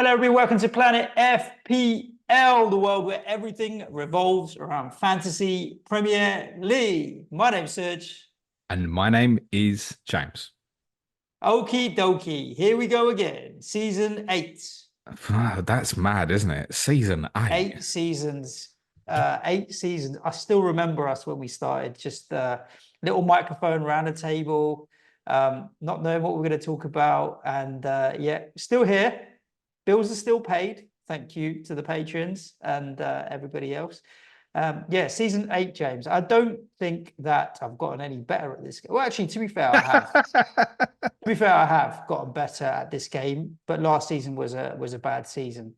Hello, everybody. Welcome to Planet FPL, the world where everything revolves around fantasy Premier League. My name's Suj. And my name is James. Okie dokie. Here we go again. Season 8. Oh, that's mad, isn't it? Season 8. 8 seasons. 8 seasons. I still remember us when we started. Just a little microphone around the table, not knowing what we're going to talk about. And yeah, still here. Bills are still paid. Thank you to the patrons and everybody else. Yeah, season 8, James. I don't think that I've gotten any better at this game. Well, actually, to be fair, I have. To be fair, I have gotten better at this game, but last season was a bad season.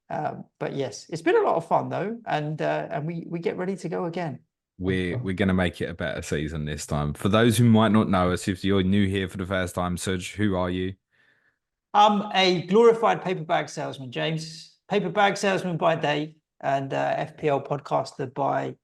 But yes, it's been a lot of fun though, and we get ready to go again. We're gonna make it a better season this time. For those who might not know us, if you're new here for the first time, Suj, who are you? I'm a glorified paper bag salesman, James. Paper bag salesman by day and FPL podcaster by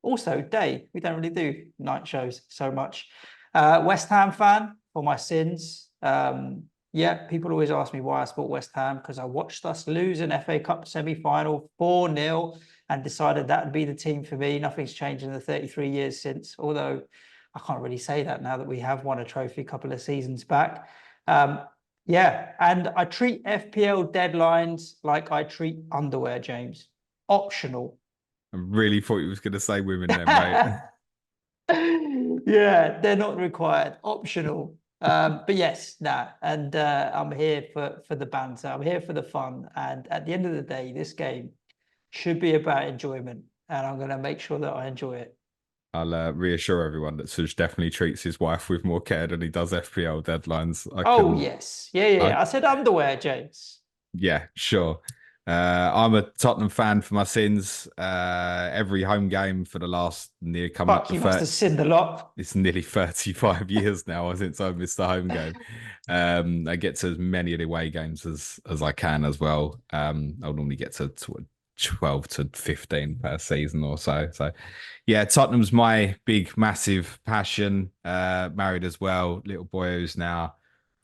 also day. We don't really do night shows so much. West Ham fan for my sins. Yeah, people always ask me why I support West Ham because I watched us lose an FA Cup semi-final 4-0 and decided that would be the team for me. Nothing's changed in the 33 years since, although I can't really say that now that we have won a trophy a couple of seasons back. Yeah, and I treat FPL deadlines like I treat underwear, James. Optional. I really thought you was gonna say women then, mate. Yeah, they're not required. Optional. But yes, and I'm here for the banter. I'm here for the fun. And at the end of the day, this game should be about enjoyment, and I'm going to make sure that I enjoy it. I'll reassure everyone that Suj definitely treats his wife with more care than he does FPL deadlines. Yes. Yeah. I said underwear, James. Yeah, sure. I'm a Tottenham fan for my sins. Every home game for the last near coming up Fuck, to you must have sinned a lot. it's nearly 35 years now since I missed the home game. I get to as many of the away games as I can as well. I'll normally get to 12 to 15 per season or so. So yeah, Tottenham's my big, massive passion. Married as well, little boy who's now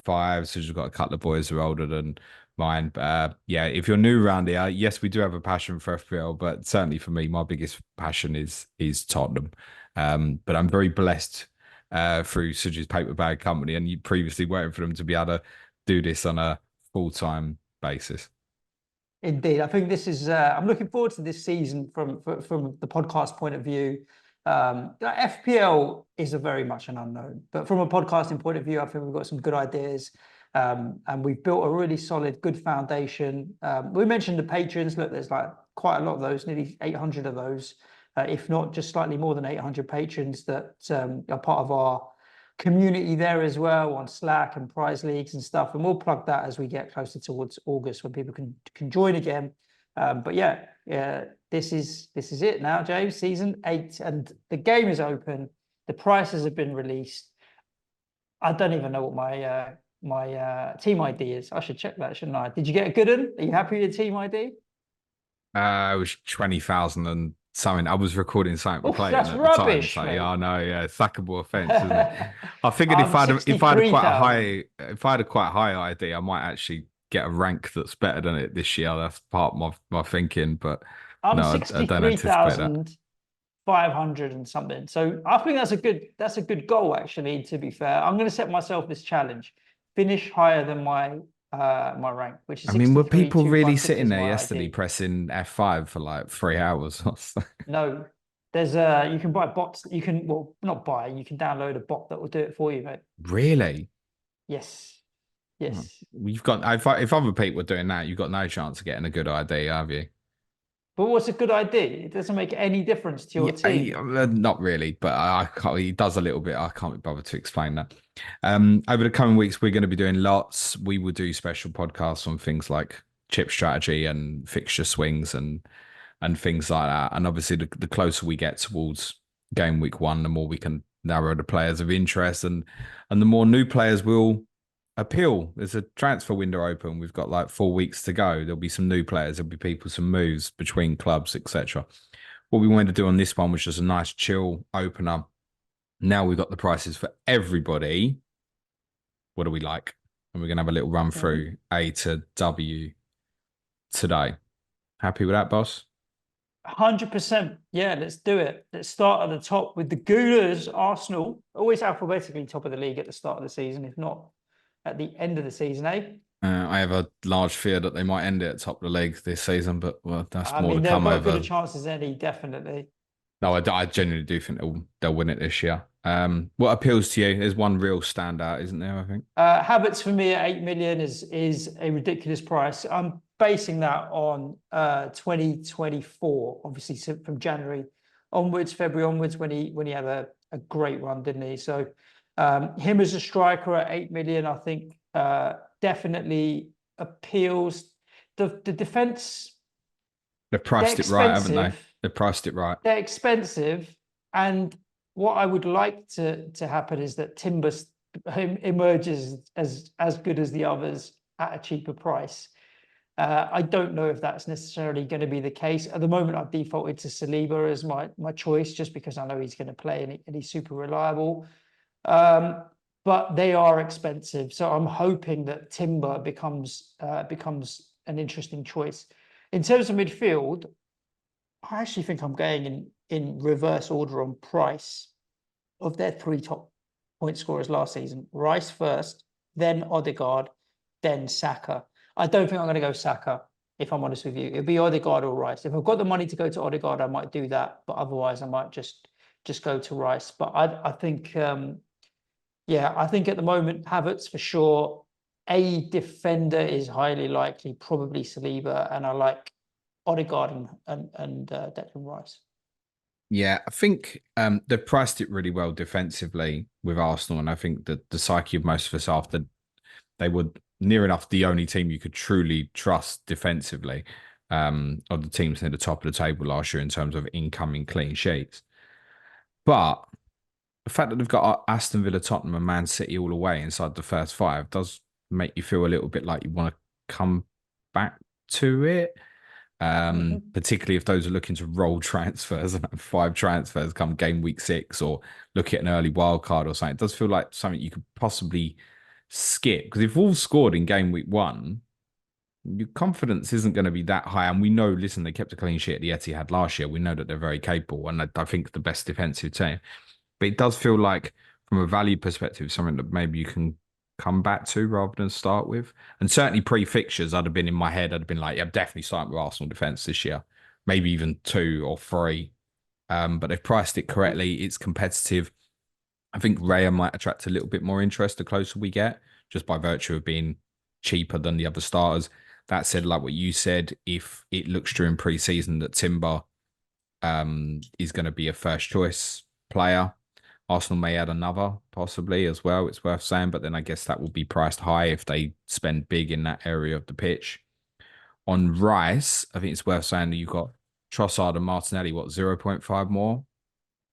5. So we've got a couple of boys who are older than mine. But yeah, if you're new around here, yes, we do have a passion for FPL, but certainly for me, my biggest passion is Tottenham. But I'm very blessed through Suj's paper bag company, and you previously working for them to be able to do this on a full-time basis. Indeed, I think this is. I'm looking forward to this season from the podcast point of view. FPL is a very much an unknown, but from a podcasting point of view, I think we've got some good ideas, and we've built a really solid, good foundation. We mentioned the patrons. Look, there's like quite a lot of those, nearly 800 of those, if not just slightly more than 800 patrons that are part of our community there as well on Slack and prize leagues and stuff. And we'll plug that as we get closer towards August when people can join again. But yeah, this is it now, James. Season 8, and the game is open. The prices have been released. I don't even know what my team ID is. I should check that, shouldn't I? Did you get a good one? Are you happy with your team ID? It was 20,000 and something. I was recording something Oh, playing that's at rubbish, the time. So mate. yeah, I know, yeah, sackable offence, isn't it? I figured I'm if I had quite a 63,000. if I had a quite high ID, I might actually get a rank that's better than it this year. That's part of my thinking, but I'm no, I don't anticipate that. 63,500 and something. So I think that's a good goal, actually, to be fair. I'm going to set myself this challenge. Finish higher than my rank, which is I mean, were people really 63,256 sitting is there my yesterday ID. pressing F5 for like 3 hours? No, there's you can buy bots. You can, well, not buy, you can download a bot that will do it for you, mate. Really? Yes. Oh, Yes. you've got if other people were doing that, you've got no chance of getting a good ID, have you? But what's a good idea? It doesn't make any difference to your Yeah, team. not really, but I can't, he does a little bit. I can't be bothered to explain that. Over the coming weeks, we're going to be doing lots. We will do special podcasts on things like chip strategy and fixture swings and things like that. And obviously, the closer we get towards game week 1, the more we can narrow the players of interest and the more new players will appeal. There's a transfer window open. We've got like 4 weeks to go. There'll be some new players. There'll be people, some moves between clubs, etc. What we wanted to do on this one was just a nice chill opener. Now we've got the prices for everybody. What do we like? And we're going to have a little run through A to W today. Happy with that, boss? 100%. Yeah, let's do it. Let's start at the top with the Gooners, Arsenal. Always alphabetically top of the league at the start of the season, if not at the end of the season, eh? I have a large fear that they might end it at top of the league this season, but well, that's I more to mean, they've come got as good a over. chance as any, definitely. No, I genuinely do think they'll win it this year. What appeals to you? There's one real standout, isn't there? I think. Havertz for me at 8 million is a ridiculous price. I'm basing that on 2024, obviously from January onwards, February onwards, when he had a great run, didn't he? So him as a striker at 8 million, I think definitely appeals. The defense, They've they're priced it right, haven't they? expensive. They've priced it right. They're expensive, and what I would like to happen is that Timber emerges as good as the others at a cheaper price. I don't know if that's necessarily going to be the case. At the moment, I've defaulted to Saliba as my choice, just because I know he's going to play and he's super reliable. But they are expensive, so I'm hoping that Timber becomes an interesting choice. In terms of midfield, I actually think I'm going in reverse order on price of their three top point scorers last season. Rice first, then Odegaard, then Saka. I don't think I'm going to go Saka, if I'm honest with you. It'll be Odegaard or Rice. If I've got the money to go to Odegaard, I might do that, but otherwise I might just go to Rice. But I think, I think at the moment, Havertz for sure. A defender is highly likely, probably Saliba, and I like Odegaard and Declan Rice. Yeah, I think they've priced it really well defensively with Arsenal, and I think that the psyche of most of us after they were near enough the only team you could truly trust defensively of the teams near the top of the table last year in terms of incoming clean sheets. But the fact that they've got Aston Villa, Tottenham, and Man City all away inside the first five does make you feel a little bit like you want to come back to it. Particularly if those are looking to roll transfers and have 5 transfers come game week 6, or look at an early wild card or something. It does feel like something you could possibly skip, because if Wolves scored in game week 1, your confidence isn't going to be that high. And we know, listen, they kept a clean sheet at the Etihad last year. We know that they're very capable, and I think the best defensive team. But it does feel like, from a value perspective, something that maybe you can come back to rather than start with. And certainly pre-fixtures, I'd have been in my head, I'd have been like, yeah, I'm definitely starting with Arsenal defence this year. Maybe even 2 or 3. But they've priced it correctly. It's competitive. I think Raya might attract a little bit more interest the closer we get, just by virtue of being cheaper than the other starters. That said, like what you said, if it looks during pre-season that Timber is going to be a first choice player, Arsenal may add another possibly as well. It's worth saying, but then I guess that will be priced high if they spend big in that area of the pitch. On Rice, I think it's worth saying that you've got Trossard and Martinelli, 0.5 more?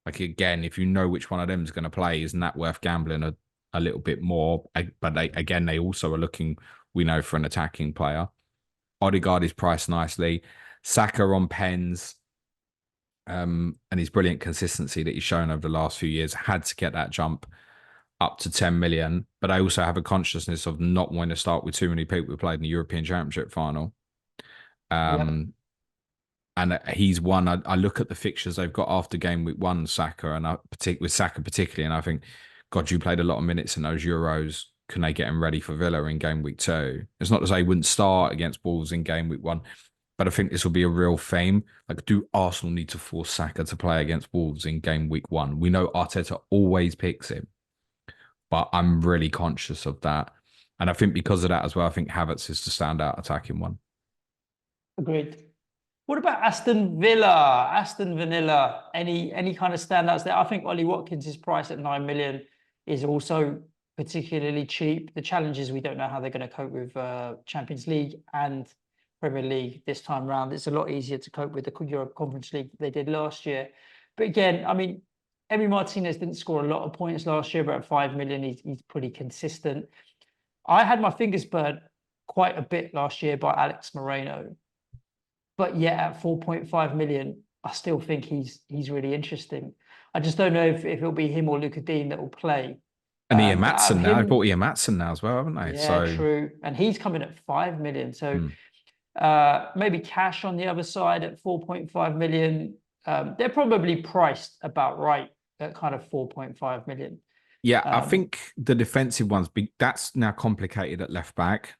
Like, again, if you know which one of them is going to play, isn't that worth gambling a little bit more? But they also are looking, we know, for an attacking player. Odegaard is priced nicely. Saka on pens. And his brilliant consistency that he's shown over the last few years had to get that jump up to 10 million. But I also have a consciousness of not wanting to start with too many people who played in the European Championship final. And he's one. I look at the fixtures they've got after game week 1, Saka, and with Saka particularly, and I think, God, you played a lot of minutes in those Euros. Can they get him ready for Villa in game week 2? It's not to say he wouldn't start against Wolves in game week 1. But I think this will be a real theme. Like, do Arsenal need to force Saka to play against Wolves in game week 1? We know Arteta always picks him, but I'm really conscious of that. And I think because of that as well, I think Havertz is the standout attacking one. Agreed. What about Aston Villa? Aston Vanilla. Any kind of standouts there? I think Ollie Watkins' price at 9 million is also particularly cheap. The challenge is we don't know how they're going to cope with Champions League and Premier League this time round. It's a lot easier to cope with the Europe Conference League they did last year. But again, I mean, Emi Martinez didn't score a lot of points last year, but at 5 million, he's pretty consistent. I had my fingers burnt quite a bit last year by Alex Moreno. But yet at 4.5 million, I still think he's really interesting. I just don't know if it'll be him or Luca Dean that will play. And Ian Maatsen now. I bought Ian Maatsen now as well, haven't they? Yeah, true. And he's coming at 5 million. So Maybe cash on the other side at 4.5 million. They're probably priced about right at kind of 4.5 million. Yeah, I Um, think the defensive ones that's now complicated at left back.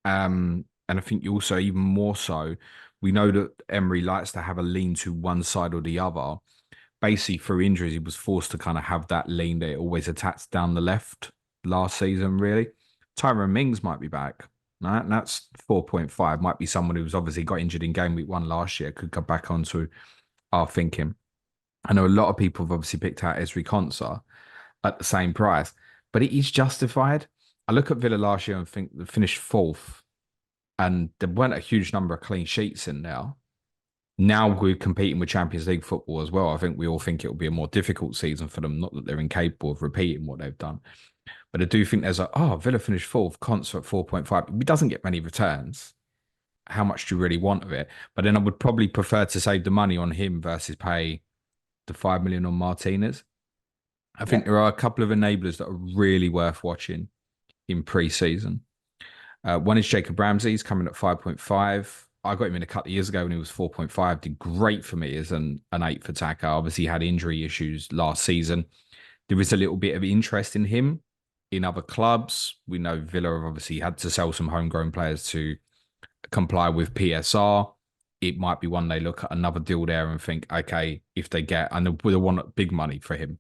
And I think you also even more so, we know that Emery likes to have a lean to one side or the other. Basically, through injuries, he was forced to kind of have that lean that it always attacks down the left last season, really. Tyrone Mings might be back. Right? And that's 4.5. Might be someone who's obviously got injured in game week 1 last year, could go back onto our thinking. I know a lot of people have obviously picked out Esri Konsa at the same price, but it is justified. I look at Villa last year and think they finished fourth, and there weren't a huge number of clean sheets in there. Now we're competing with Champions League football as well. I think we all think it will be a more difficult season for them. Not that they're incapable of repeating what they've done, but I do think there's Villa finished fourth, Concert 4.5. He doesn't get many returns. How much do you really want of it? But then I would probably prefer to save the money on him versus pay the 5 million on Martinez. I think there are a couple of enablers that are really worth watching in pre-season. One is Jacob Ramsey. He's coming at 5.5. I got him in a couple of years ago when he was 4.5. Did great for me as an eighth attacker. Obviously, he had injury issues last season. There is a little bit of interest in him in other clubs. We know Villa have obviously had to sell some homegrown players to comply with PSR. It might be one they look at another deal there and think, okay, if they get, and they'll want big money for him,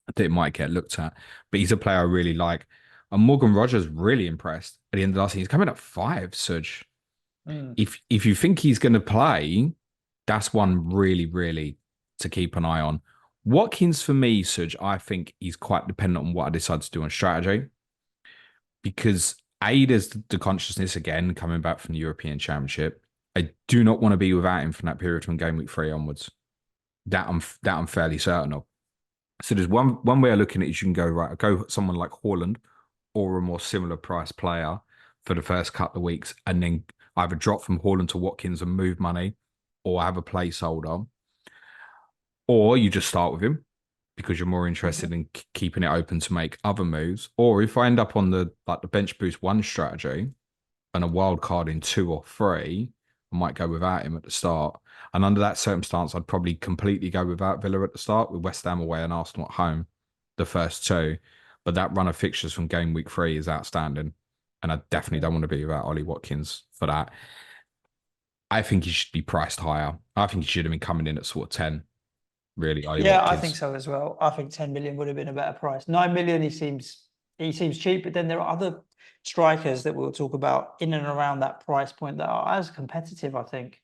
that it might get looked at. But he's a player I really like. And Morgan Rogers really impressed at the end of last season. He's coming at 5, Suj. If you think he's going to play, that's one really, really to keep an eye on. Watkins, for me, Suj, I think he's quite dependent on what I decide to do on strategy. Because there's the consciousness again coming back from the European Championship. I do not want to be without him from that period from game week 3 onwards. That I'm fairly certain of. So there's one way of looking at it is you can go, right, go someone like Haaland or a more similar price player for the first couple of weeks, and then either drop from Haaland to Watkins and move money, or have a placeholder. Or you just start with him because you're more interested in keeping it open to make other moves. Or if I end up on the bench boost 1 strategy and a wild card in 2 or 3, I might go without him at the start. And under that circumstance, I'd probably completely go without Villa at the start, with West Ham away and Arsenal at home, the first 2. But that run of fixtures from game week 3 is outstanding. And I definitely don't want to be without Ollie Watkins for that. I think he should be priced higher. I think he should have been coming in at sort of 10, really. Ollie Watkins. I think so as well. I think 10 million would have been a better price. 9 million, he seems cheap, but then there are other strikers that we'll talk about in and around that price point that are as competitive, I think.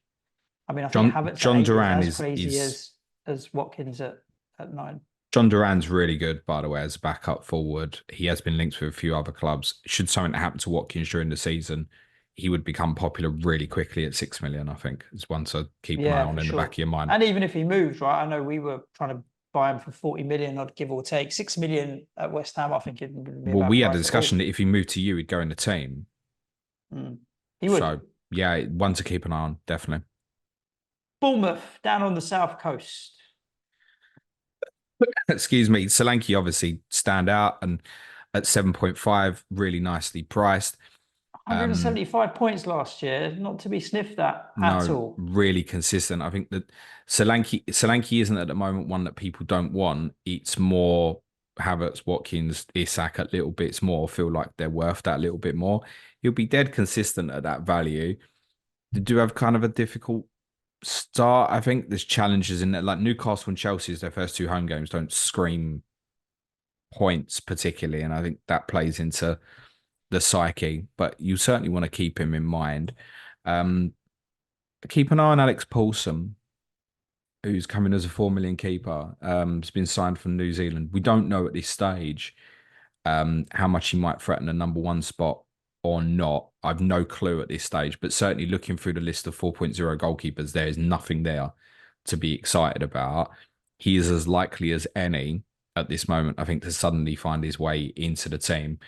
I mean, I think Havertz John Duran is as crazy as Watkins at 9. John Duran's really good, by the way, as a backup forward. He has been linked with a few other clubs. Should something happen to Watkins during the season, he would become popular really quickly at 6 million, I think. It's one to keep an eye on in the back of your mind. And even if he moves, right, I know we were trying to buy him for 40 million, I'd give or take. 6 million at West Ham, I think it would be. Well, we had a discussion that if he moved to you, he'd go in the team. He would. So, yeah, one to keep an eye on, definitely. Bournemouth, down on the south coast. Excuse me. Solanke obviously stand out, and at 7.5, really nicely priced. 175 points last year, not to be sniffed at all. Really consistent. I think that Solanke isn't at the moment one that people don't want. It's more Havertz, Watkins, Isak a little bits more, feel like they're worth that little bit more. He'll be dead consistent at that value. They do have kind of a difficult start. I think there's challenges in there. Like Newcastle and Chelsea's their first 2 home games don't scream points particularly, and I think that plays into the psyche, but you certainly want to keep him in mind. Keep an eye on Alex Paulson, who's coming as a 4 million keeper. Has been signed from New Zealand. We don't know at this stage how much he might threaten a number 1 spot or not. I've no clue at this stage, but certainly looking through the list of 4.0 goalkeepers, there is nothing there to be excited about. He is as likely as any at this moment, I think, to suddenly find his way into the team.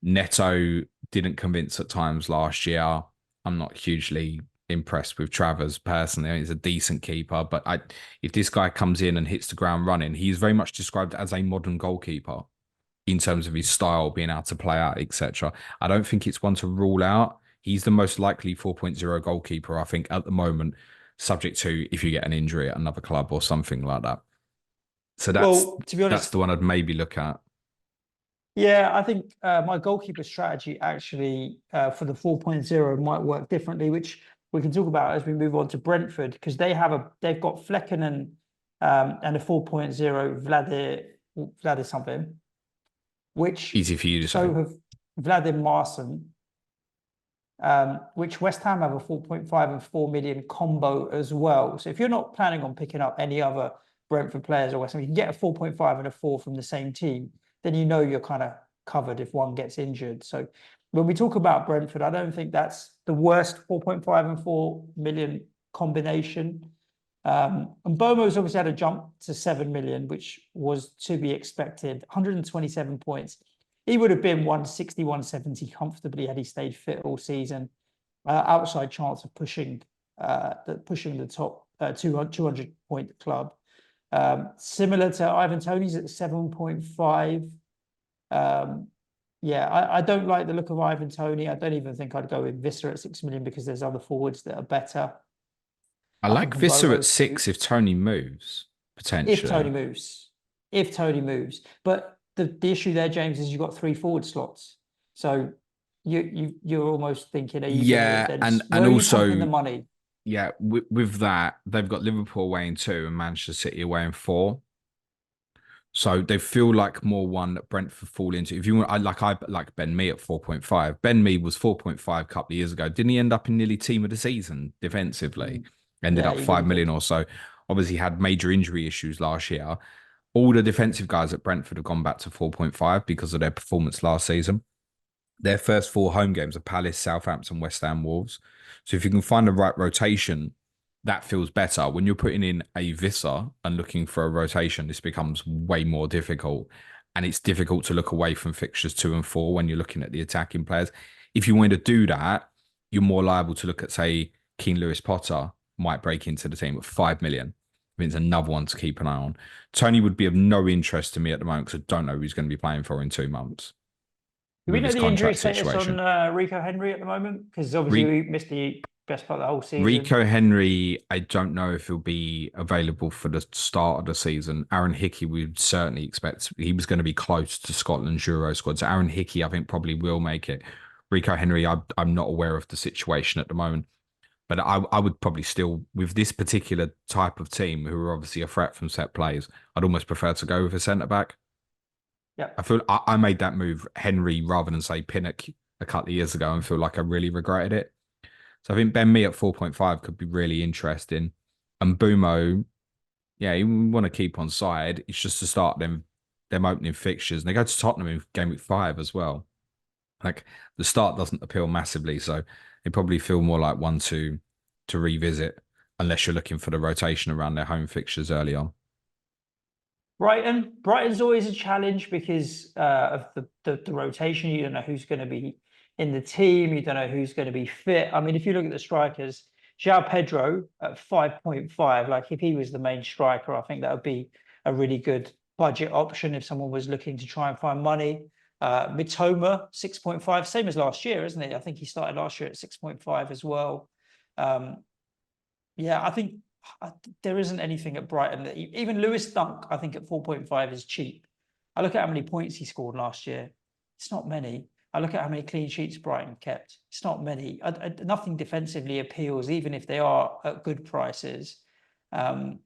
Neto didn't convince at times last year. I'm not hugely impressed with Travers personally. He's a decent keeper, but if this guy comes in and hits the ground running, he's very much described as a modern goalkeeper in terms of his style, being able to play out, etc. I don't think it's one to rule out. He's the most likely 4.0 goalkeeper, I think, at the moment, subject to if you get an injury at another club or something like that. So Well, to be that's honest, the one I'd maybe look at. yeah, I think my goalkeeper strategy actually for the 4.0 might work differently, which we can talk about as we move on to Brentford because they've got Flecken and a 4.0 Vladir something, which Easy for you to say. so have Vladir Marson, which West Ham have a 4.5 and 4 million combo as well. So if you're not planning on picking up any other Brentford players or West Ham, you can get a 4.5 and a 4 from the same team, then you know you're kind of covered if one gets injured. So when we talk about Brentford, I don't think that's the worst 4.5 and 4 million combination. And Bomo's obviously had a jump to 7 million, which was to be expected. 127 points. He would have been 160, 170 comfortably had he stayed fit all season. Outside chance of pushing the top 200 point club. Similar to Ivan Toney's at 7.5. Yeah, I don't like the look of Ivan Toney. I don't even think I'd go with Visser at 6 million because there's other forwards that are better. I Other like than Visser at Bomo too. 6 if Tony moves, If potentially. Tony moves. If Tony moves. But the issue there, James, is you've got 3 forward slots. So you're almost thinking, are you gonna Yeah, then and where are you pumping the also, money? yeah, with that, they've got Liverpool away in 2 and Manchester City away in 4. So they feel like more one that Brentford fall into. If you want, I like Ben Mee at 4.5. Ben Mee was 4.5 a couple of years ago. Didn't he end up in nearly team of the season defensively? Mm. Ended Yeah, up he 5 really million did. or so. Obviously had major injury issues last year. All the defensive guys at Brentford have gone back to 4.5 because of their performance last season. Their first 4 home games are Palace, Southampton, West Ham, Wolves. So if you can find the right rotation, that feels better. When you're putting in a Visser and looking for a rotation, this becomes way more difficult. And it's difficult to look away from fixtures 2 and 4 when you're looking at the attacking players. If you want to do that, you're more liable to look at, say, Keane Lewis Potter might break into the team at 5 million. I mean, it's another one to keep an eye on. Tony would be of no interest to me at the moment because I don't know who he's going to be playing for in 2 months Do we with know his the injury contract status on situation. Rico Henry at the moment? Because obviously Re- we missed the best part of the whole season. Rico Henry, I don't know if he'll be available for the start of the season. Aaron Hickey, we would certainly expect he was going to be close to Scotland's Euro squad. So Aaron Hickey, I think, probably will make it. Rico Henry, I'm not aware of the situation at the moment. But I would probably still, with this particular type of team, who are obviously a threat from set plays, I'd almost prefer to go with a centre back. Yeah. I feel I made that move, Henry, rather than say Pinnock a couple of years ago, and feel like I really regretted it. So I think Ben Mee at 4.5 could be really interesting. And Bumo, yeah, you want to keep on side. It's just to start them opening fixtures. And they go to Tottenham in game week 5 as well. Like the start doesn't appeal massively, so they probably feel more like one to revisit unless you're looking for the rotation around their home fixtures early on. Brighton's always a challenge because of the rotation. You don't know who's going to be in the team. You don't know who's going to be fit. I mean, if you look at the strikers, João Pedro at 5.5, like if he was the main striker, I think that would be a really good budget option if someone was looking to try and find money. Mitoma, 6.5, same as last year, isn't it? I think he started last year at 6.5 as well. Um, yeah, I think there isn't anything at Brighton that even Lewis Dunk, I think at 4.5 is cheap. I look at how many points he scored last year. It's not many. I look at how many clean sheets Brighton kept. It's not many. Nothing defensively appeals, even if they are at good prices. Gross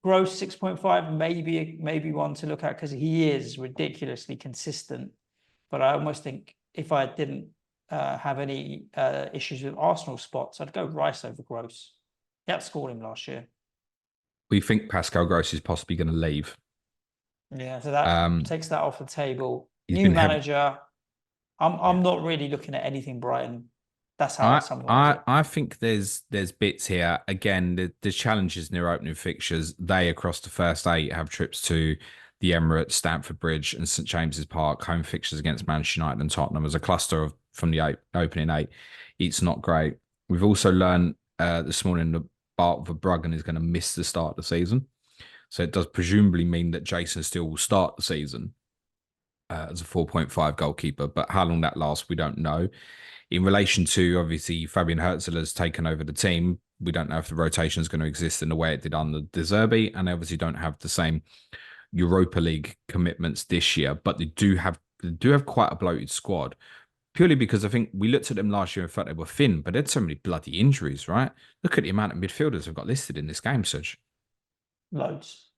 6.5, maybe one to look at because he is ridiculously consistent. But I almost think if I didn't have any issues with Arsenal spots, I'd go Rice over Gross. He outscored him last year. We think Pascal Gross is possibly going to leave. Yeah, so that takes that off the table. He's New been manager. I'm yeah. not really looking at anything Brighton. That's how I I summarize I it. I think there's bits here. Again, the challenges in their opening fixtures. They across the first 8 have trips to the Emirates, Stamford Bridge, and St James's Park. Home fixtures against Manchester United and Tottenham as a cluster of from the opening 8. It's not great. We've also learned this morning that Bart Verbruggen is going to miss the start of the season. So it does presumably mean that Jason Steele will start the season. as a 4.5 goalkeeper, but how long that lasts, we don't know. In relation to, obviously, Fabian Herzl has taken over the team. We don't know if the rotation is going to exist in the way it did on the De Zerbi, and they obviously don't have the same Europa League commitments this year, but they do have quite a bloated squad. Purely because I think we looked at them last year and felt they were thin, but they had so many bloody injuries, right? Look at the amount of midfielders we've got listed in this game, Suj. Loads.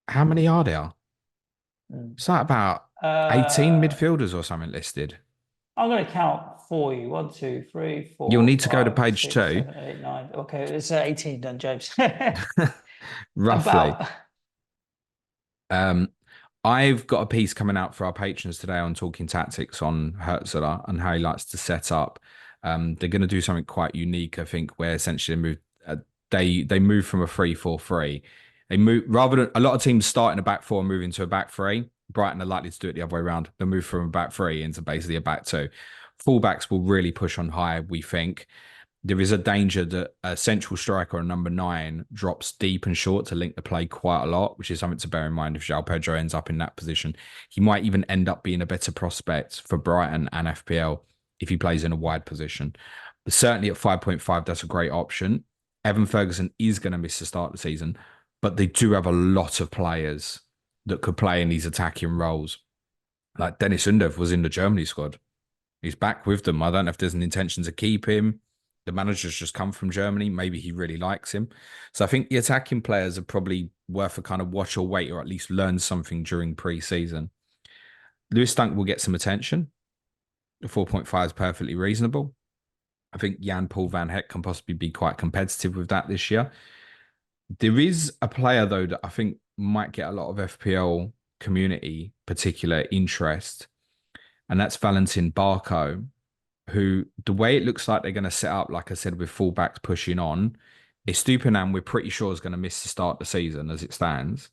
How many are there? Mm. It's like about 18 Uh, midfielders or something listed. I'm going to count for you. 1, 2, 3, You'll 4, need to go to 5, page 6, two, 7, 8, 9. Okay, it's 18 then, James. roughly. About. Um, I've got a piece coming out for our patrons today on talking tactics on Hertzler and how he likes to set up. They're going to do something quite unique, I think, where essentially they move from a 3-4-3. They move rather than a lot of teams start in a back four and move into a back three. Brighton are likely to do it the other way around. They'll move from a back three into basically a back two. Fullbacks will really push on high, we think. There is a danger that a central striker or number 9 drops deep and short to link the play quite a lot, which is something to bear in mind if João Pedro ends up in that position. He might even end up being a better prospect for Brighton and FPL if he plays in a wide position. But certainly at 5.5, that's a great option. Evan Ferguson is going to miss the start of the season, but they do have a lot of players that could play in these attacking roles. Like Dennis Undav was in the Germany squad. He's back with them. I don't know if there's an intention to keep him. The manager's just come from Germany. Maybe he really likes him. So I think the attacking players are probably worth a kind of watch or wait, or at least learn something during pre-season. Lewis Dunk will get some attention. The 4.5 is perfectly reasonable. I think Jan Paul van Heck can possibly be quite competitive with that this year. There is a player, though, that I think might get a lot of FPL community particular interest, and that's Valentin Barco, who the way it looks like they're going to set up, like I said, with fullbacks pushing on, Estupinan, we're pretty sure is going to miss the start of the season as it stands.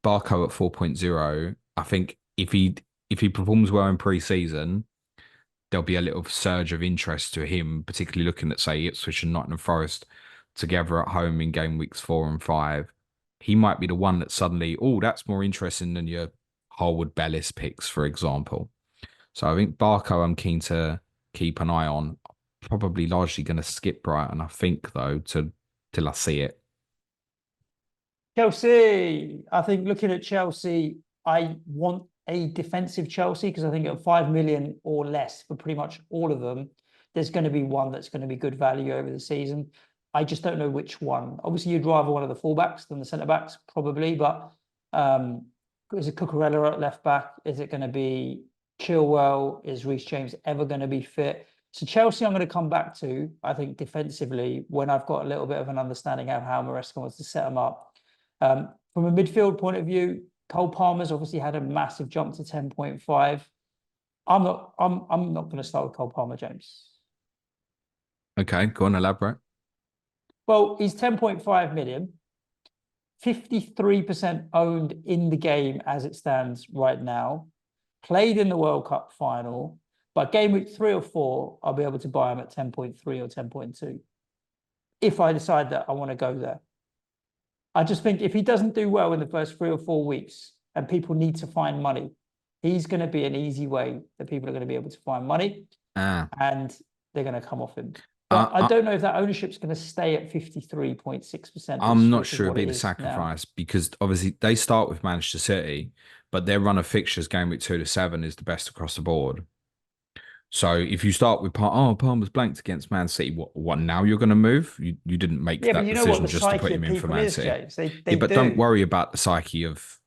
Barco at 4.0, I think if he performs well in pre-season, there'll be a little surge of interest to him, particularly looking at, say, Ipswich and Nottingham Forest together at home in game weeks 4 and 5. He might be the one that suddenly, oh, that's more interesting than your Harwood Bellis picks, for example. So I think Barco, I'm keen to keep an eye on. Probably largely going to skip Brighton, I think, though, till I see it. Chelsea. I think looking at Chelsea, I want a defensive Chelsea because I think at 5 million or less for pretty much all of them, there's going to be one that's going to be good value over the season. I just don't know which one. Obviously, you'd rather one of the fullbacks than the centre backs, probably, but is it Cucurella at left back? Is it going to be Chilwell? Is Reece James ever going to be fit? So Chelsea, I'm going to come back to, I think, defensively when I've got a little bit of an understanding of how Maresca wants to set them up. From a midfield point of view, Cole Palmer's obviously had a massive jump to 10.5. I'm not going to start with Cole Palmer, James. Okay, go on, elaborate. Well, he's 10.5 million, 53% owned in the game as it stands right now, played in the World Cup final, but game week 3 or 4, I'll be able to buy him at 10.3 or 10.2 if I decide that I want to go there. I just think if he doesn't do well in the first 3 or 4 weeks and people need to find money, he's going to be an easy way that people are going to be able to find money and they're going to come off him. But I don't know if that ownership's going to stay at 53.6%. I'm not sure it'd it'd be the sacrifice because obviously they start with Manchester City, but their run of fixtures game week 2 to 7 is the best across the board. So if you start with Palmer's blanked against Man City, what now you're going to move? You didn't make but that you know what decision the just to put psyche him of in for people Man is, City. James. They Yeah, but do. don't worry about the psyche of,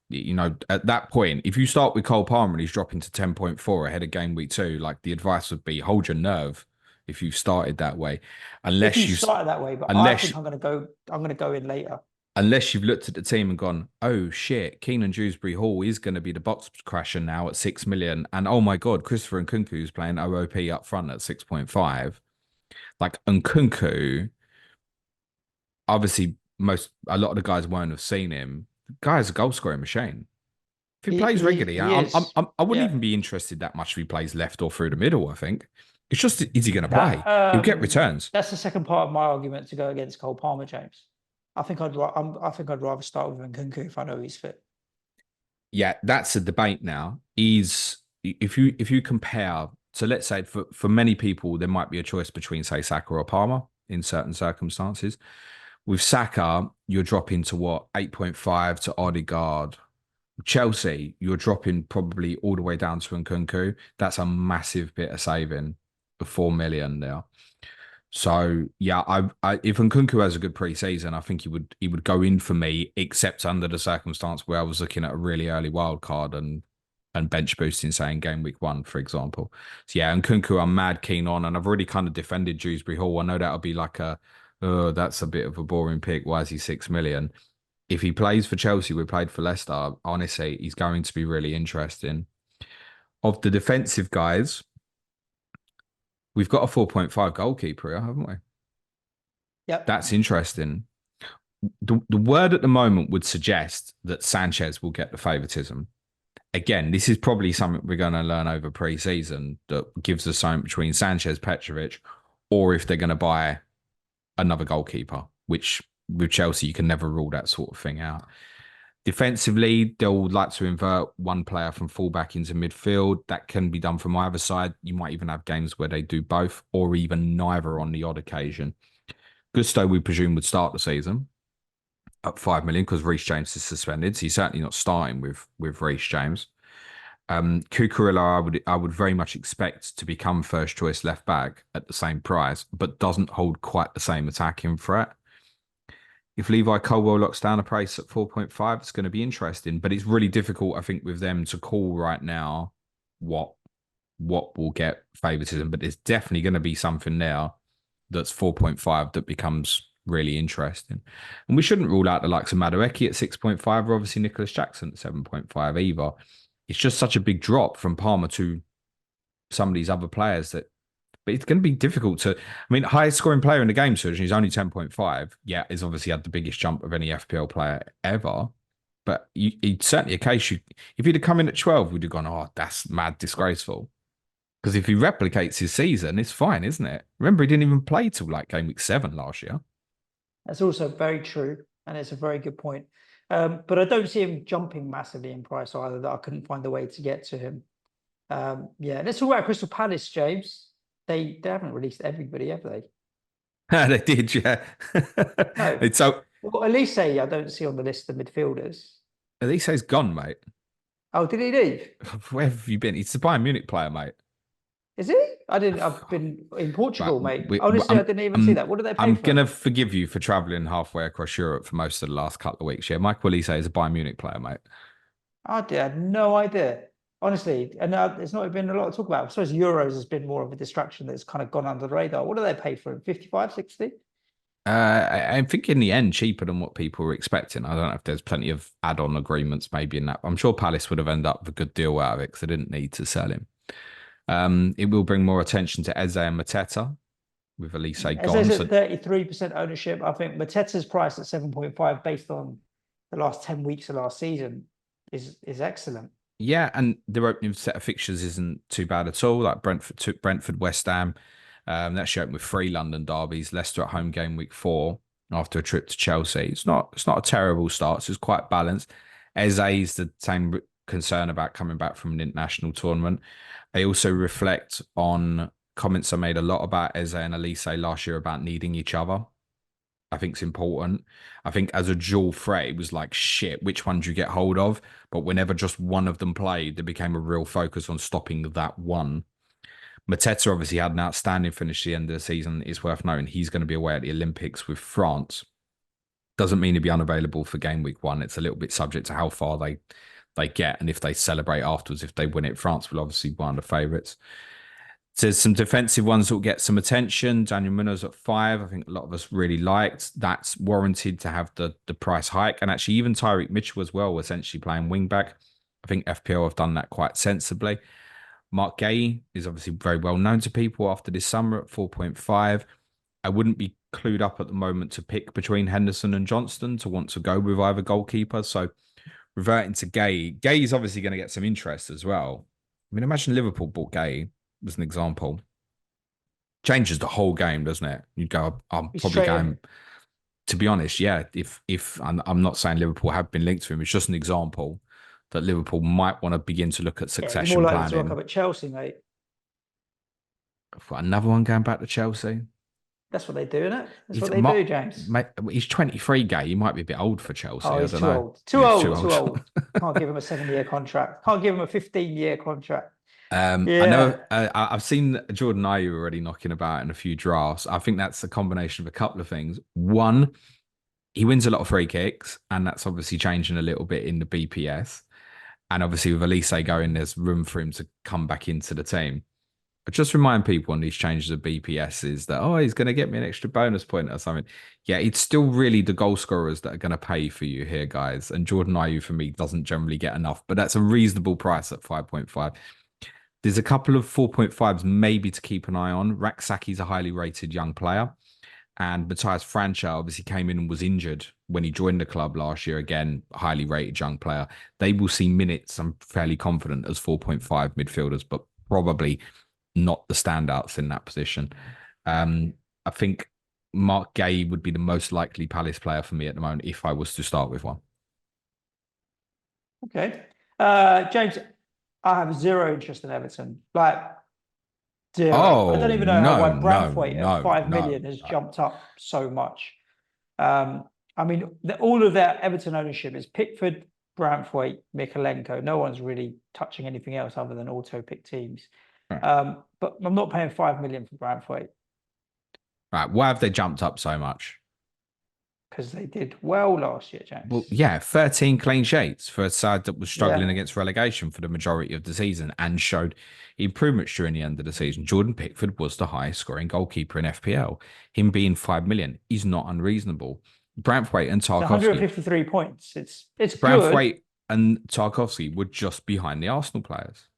at that point, if you start with Cole Palmer and he's dropping to 10.4 ahead of game week 2, like the advice would be hold your nerve if you've started that way. If you started that way, but I think I'm going to go in later. Unless you've looked at the team and gone, oh shit, Keenan Dewsbury Hall is going to be the box crasher now at 6 million. And oh my God, Christopher Nkunku is playing OOP up front at 6.5. Like Nkunku, obviously, a lot of the guys won't have seen him. The guy is a goal scoring machine. If he plays regularly, I wouldn't even be interested that much if he plays left or through the middle, I think. It's just, is he going to play? He'll get returns. That's the second part of my argument to go against Cole Palmer, James. I think I'd rather start with Nkunku if I know he's fit. Yeah, that's a debate now. Is if you compare, so let's say for many people there might be a choice between say Saka or Palmer in certain circumstances. With Saka, you're dropping to what 8.5 to Odegaard. Chelsea, you're dropping probably all the way down to Nkunku. That's a massive bit of saving of 4 million there. So yeah, if Nkunku has a good pre-season, I think he would go in for me, except under the circumstance where I was looking at a really early wild card and bench boosting, saying game week 1, for example. So yeah, Nkunku I'm mad keen on, and I've already kind of defended Dewsbury Hall. I know that'll be like oh, that's a bit of a boring pick. Why is he 6 million? If he plays for Chelsea, we played for Leicester. Honestly, he's going to be really interesting. Of the defensive guys, we've got a 4.5 goalkeeper here, haven't we? Yep. That's interesting. The word at the moment would suggest that Sanchez will get the favouritism. Again, this is probably something we're going to learn over pre-season that gives us something between Sanchez, Petrovic, or if they're going to buy another goalkeeper, which with Chelsea, you can never rule that sort of thing out. Defensively, they'll like to invert one player from fullback into midfield. That can be done from either side. You might even have games where they do both or even neither on the odd occasion. Gusto, we presume, would start the season up 5 million because Reece James is suspended. So he's certainly not starting with Reece James. Cucurella, I would very much expect to become first choice left back at the same price, but doesn't hold quite the same attacking threat. If Levi Colwell locks down a price at 4.5, it's going to be interesting, but it's really difficult, I think, with them to call right now what will get favoritism. But there's definitely going to be something there that's 4.5 that becomes really interesting. And we shouldn't rule out the likes of Madueke at 6.5 or obviously Nicholas Jackson at 7.5 either. It's just such a big drop from Palmer to some of these other players that, but it's going to be difficult to, I mean, highest scoring player in the game, Suj, he's only 10.5. Yeah, he's obviously had the biggest jump of any FPL player ever. But it's certainly a case, if he'd have come in at 12, we'd have gone, oh, that's mad disgraceful. Because if he replicates his season, it's fine, isn't it? Remember, he didn't even play till like game week 7 last year. That's also very true, and it's a very good point. But I don't see him jumping massively in price either, that I couldn't find a way to get to him. Yeah, let's talk about Crystal Palace, James. They haven't released everybody, have they? They did, yeah. No. It's so. Well, Elise, I don't see on the list of midfielders. Elise's gone, mate. Oh, did he leave? Where have you been? He's the Bayern Munich player, mate. Is he? I didn't. I've been in Portugal, Right, mate. Honestly, I didn't even see that. What do they pay I'm for? gonna forgive you for traveling halfway across Europe for most of the last couple of weeks. Yeah, Michael Elise is a Bayern Munich player, mate. I had no idea. Honestly, and there's not been a lot to talk about. I suppose Euros has been more of a distraction that's kind of gone under the radar. What do they pay for him? 55, 60? I think in the end, cheaper than what people were expecting. I don't know if there's plenty of add-on agreements maybe in that. I'm sure Palace would have ended up with a good deal out of it because they didn't need to sell him. It will bring more attention to Eze and Mateta with Elise gone. Eze's at 33% ownership. I think Mateta's price at 7.5 based on the last 10 weeks of last season is excellent. Yeah, and their opening set of fixtures isn't too bad at all. Like Brentford, West Ham. That's open with 3 London derbies. Leicester at home game week 4 after a trip to Chelsea. It's not a terrible start. It's quite balanced. Eze is the same concern about coming back from an international tournament. They also reflect on comments I made a lot about Eze and Elise last year about needing each other. I think it's important. I think as a dual threat, it was like, shit, which one do you get hold of? But whenever just one of them played, there became a real focus on stopping that one. Mateta obviously had an outstanding finish at the end of the season. It's worth noting he's going to be away at the Olympics with France. Doesn't mean he'll be unavailable for game week 1. It's a little bit subject to how far they get and if they celebrate afterwards. If they win it, France will obviously be one of the favourites. There's some defensive ones that will get some attention. Daniel Munoz at 5. I think a lot of us really liked. That's warranted to have the price hike. And actually, even Tyreek Mitchell as well, essentially playing wing back. I think FPL have done that quite sensibly. Mark Gay is obviously very well known to people after this summer at 4.5. I wouldn't be clued up at the moment to pick between Henderson and Johnston to want to go with either goalkeeper. So reverting to Gay, Gay is obviously going to get some interest as well. I mean, imagine Liverpool bought Gay as an example. Changes the whole game, doesn't it? You'd go, I'm probably going, to be honest, yeah, if I'm not saying Liverpool have been linked to him, it's just an example. that Liverpool might want to begin to look at Yeah, he's more succession likely to rock up planning. at Chelsea, mate. I've got another one going back to Chelsea. That's what they do, innit? That's He's what they do, James. mate, he's 23 gay. He might be a bit old for Oh, Chelsea. I he's don't too know. old. Too He's too old. old. Too old. Can't give him a 7-year contract. Can't give him a 15-year contract. I know Yeah. I've seen Jordan Ayew already knocking about in a few drafts. I think that's a combination of a couple of things. One, he wins a lot of free kicks, and that's obviously changing a little bit in the BPS. And obviously, with Elise going, there's room for him to come back into the team. But just remind people on these changes of BPS is that, oh, he's going to get me an extra bonus point or something. Yeah, it's still really the goal scorers that are going to pay for you here, guys. And Jordan Ayew, for me, doesn't generally get enough, but that's a reasonable price at 5.5. There's a couple of 4.5s maybe to keep an eye on. Raksaki's a highly rated young player. And Matthias Francha obviously came in and was injured when he joined the club last year. Again, highly rated young player. They will see minutes, I'm fairly confident, as 4.5 midfielders, but probably not the standouts in that position. I think Mark Gay would be the most likely Palace player for me at the moment if I was to start with one. Okay. James, I have zero interest in Everton. Like, zero. I don't Oh, even know how no, why no, Brantwaite at no, 5 no. million has jumped up so much. I mean, all of their Everton ownership is Pickford, Brantwaite, Mikalenko. No one's really touching anything else other than auto pick teams. Right. But I'm not paying 5 million for Brantwaite Right. Why have they jumped up so much? because they did well last year, Well, James. yeah, 13 clean sheets for a side that was struggling Yeah. against relegation for the majority of the season and showed improvements during the end of the season. Jordan Pickford was the highest scoring goalkeeper in FPL. Him being 5 million is not unreasonable. Branthwaite and It's Tarkovsky. 153 points. It's good. Branthwaite and Tarkovsky were just behind the Arsenal players.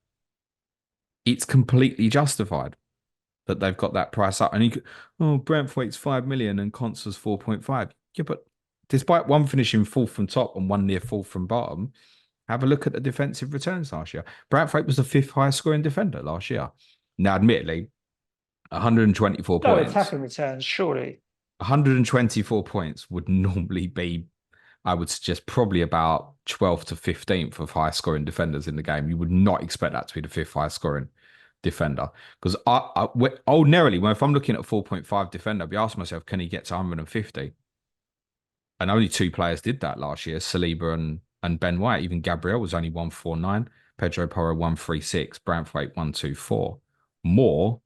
It's completely justified that they've got that price up. And you could, oh, Branthwaite's 5 million and Constance 4.5. Yeah, but despite one finishing fourth from top and one near fourth from bottom, have a look at the defensive returns last year. Branthwaite was the fifth highest scoring defender last year. Now, admittedly, 124 No points. attacking returns, surely. 124 points would normally be, I would suggest, probably about 12th to 15th of highest scoring defenders in the game. You would not expect that to be the fifth highest scoring defender. Because ordinarily, if I'm looking at a 4.5 defender, I'd be asking myself, can he get to 150? And only two players did that last year, Saliba and Ben White. Even Gabriel was only 149, Pedro Porro 136, Branthwaite 124. More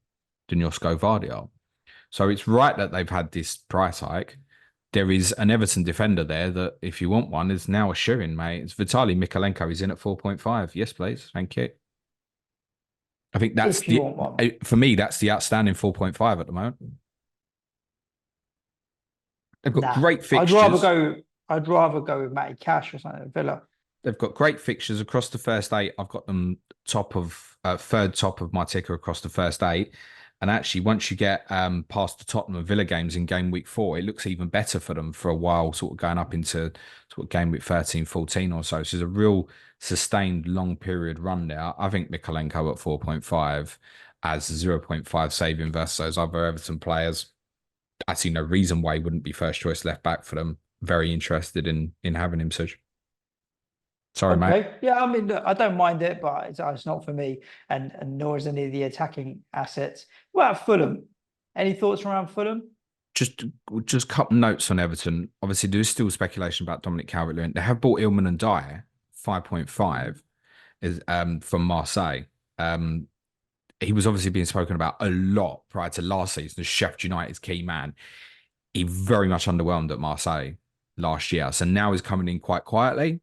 than Josko Vardy. So it's right that they've had this price hike. There is an Everton defender there that, if you want one, is now a shoe-in, mate. It's Vitaly Mikalenko. He's in at 4.5. Yes, please. Thank you. I think that's If you want one. for me, that's the outstanding 4.5 at the moment. They've got Nah. great fixtures. I'd rather go with Matty Cash or something at Villa. They've got great fixtures across the first eight. I've got them third top of my ticker across the first eight. And actually, once you get past the Tottenham and Villa games in game week 4, it looks even better for them for a while, sort of going up into sort of game week 13, 14 or so. So it's a real sustained long period run there. I think Mikalenko at 4.5 as 0.5 saving versus those other Everton players. I see no reason why he wouldn't be first choice left back for them. Very interested in having him, Suj. Sorry, mate. Okay. Yeah, I mean, look, I don't mind it, but it's not for me, and nor is any of the attacking assets. What about Fulham? Any thoughts around Fulham? Just a couple notes on Everton. Obviously, there is still speculation about Dominic Calvert-Lewin. They have bought Ilman and Dyer, 5.5 is from Marseille. He was obviously being spoken about a lot prior to last season as Sheffield United's key man. He very much underwhelmed at Marseille last year. So now he's coming in quite quietly,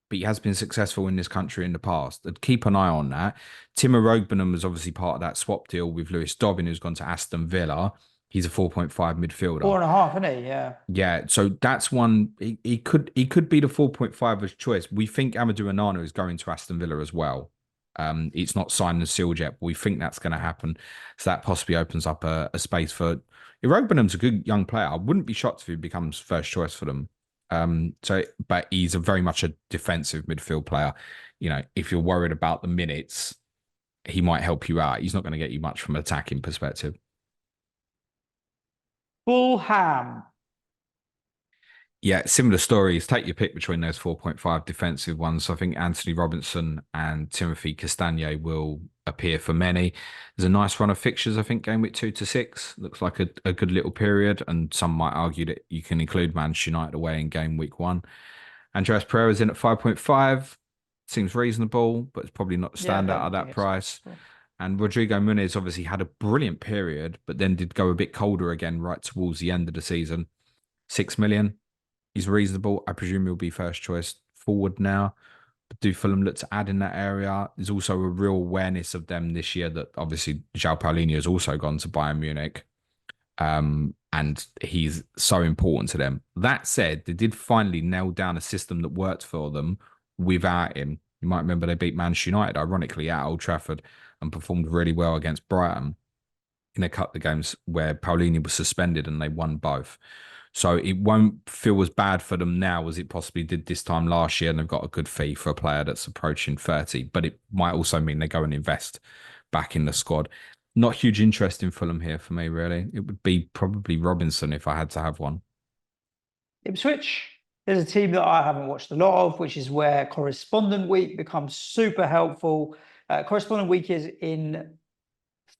but he has been successful in this country in the past. I'd keep an eye on that. Timo Rogbenen was obviously part of that swap deal with Lewis Dobbin, who's gone to Aston Villa. He's a 4.5 midfielder. 4.5, isn't he? Yeah. Yeah, so that's one. He could be the 4.5 as choice. We think Amadou Onana is going to Aston Villa as well. It's not signed and sealed yet, but we think that's going to happen. So that possibly opens up a space for. Irogbenam's a good young player. I wouldn't be shocked if he becomes first choice for them. But he's very much a defensive midfield player. You know, if you're worried about the minutes, he might help you out. He's not going to get you much from an attacking perspective. Fulham. Yeah, similar stories. Take your pick between those 4.5 defensive ones. So I think Anthony Robinson and Timothy Castagne will appear for many. There's a nice run of fixtures, I think, game week 2 to 6. Looks like a good little period. And some might argue that you can include Manchester United away in game week 1. Andreas Pereira's in at 5.5. Seems reasonable, but it's probably not the Yeah, I standout at don't think that it's. price. And Rodrigo Muniz obviously had a brilliant period, but then did go a bit colder again right towards the end of the season. 6 million. He's reasonable. I presume he'll be first choice forward now. But do Fulham look to add in that area? There's also a real awareness of them this year that obviously João Paulinho has also gone to Bayern Munich. And he's so important to them. That said, they did finally nail down a system that worked for them without him. You might remember they beat Manchester United, ironically, at Old Trafford and performed really well against Brighton in a couple of games where Paulinho was suspended and they won both. So it won't feel as bad for them now as it possibly did this time last year. And they've got a good fee for a player that's approaching 30. But it might also mean they go and invest back in the squad. Not huge interest in Fulham here for me, really. It would be probably Robinson if I had to have one. Ipswich, there's a team that I haven't watched a lot of, which is where correspondent week becomes super helpful. Correspondent week is in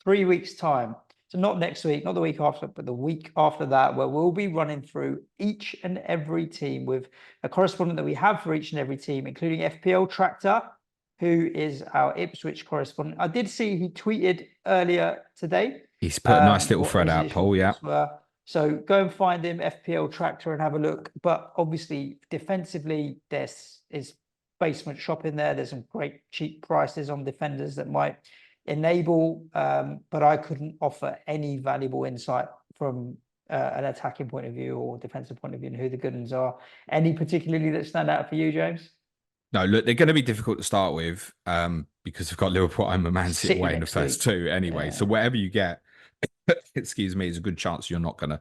3 weeks' time. So not next week, not the week after, but the week after that, where we'll be running through each and every team with a correspondent that we have for each and every team, including FPL Tractor, who is our Ipswich correspondent. I did see he tweeted earlier today. He's put a nice little what thread his out, initial Paul. Yeah. thoughts were. So go and find him, FPL Tractor, and have a look. But obviously, defensively, there's is basement shopping there. There's some great cheap prices on defenders that might enable, but I couldn't offer any valuable insight from an attacking point of view or defensive point of view and who the good ones are. Any particularly that stand out for you, James? No, look, they're going to be difficult to start with because they've got Liverpool and Man City City away in the next first week. 2 anyway. Yeah. So whatever you get, excuse me, is a good chance you're not going to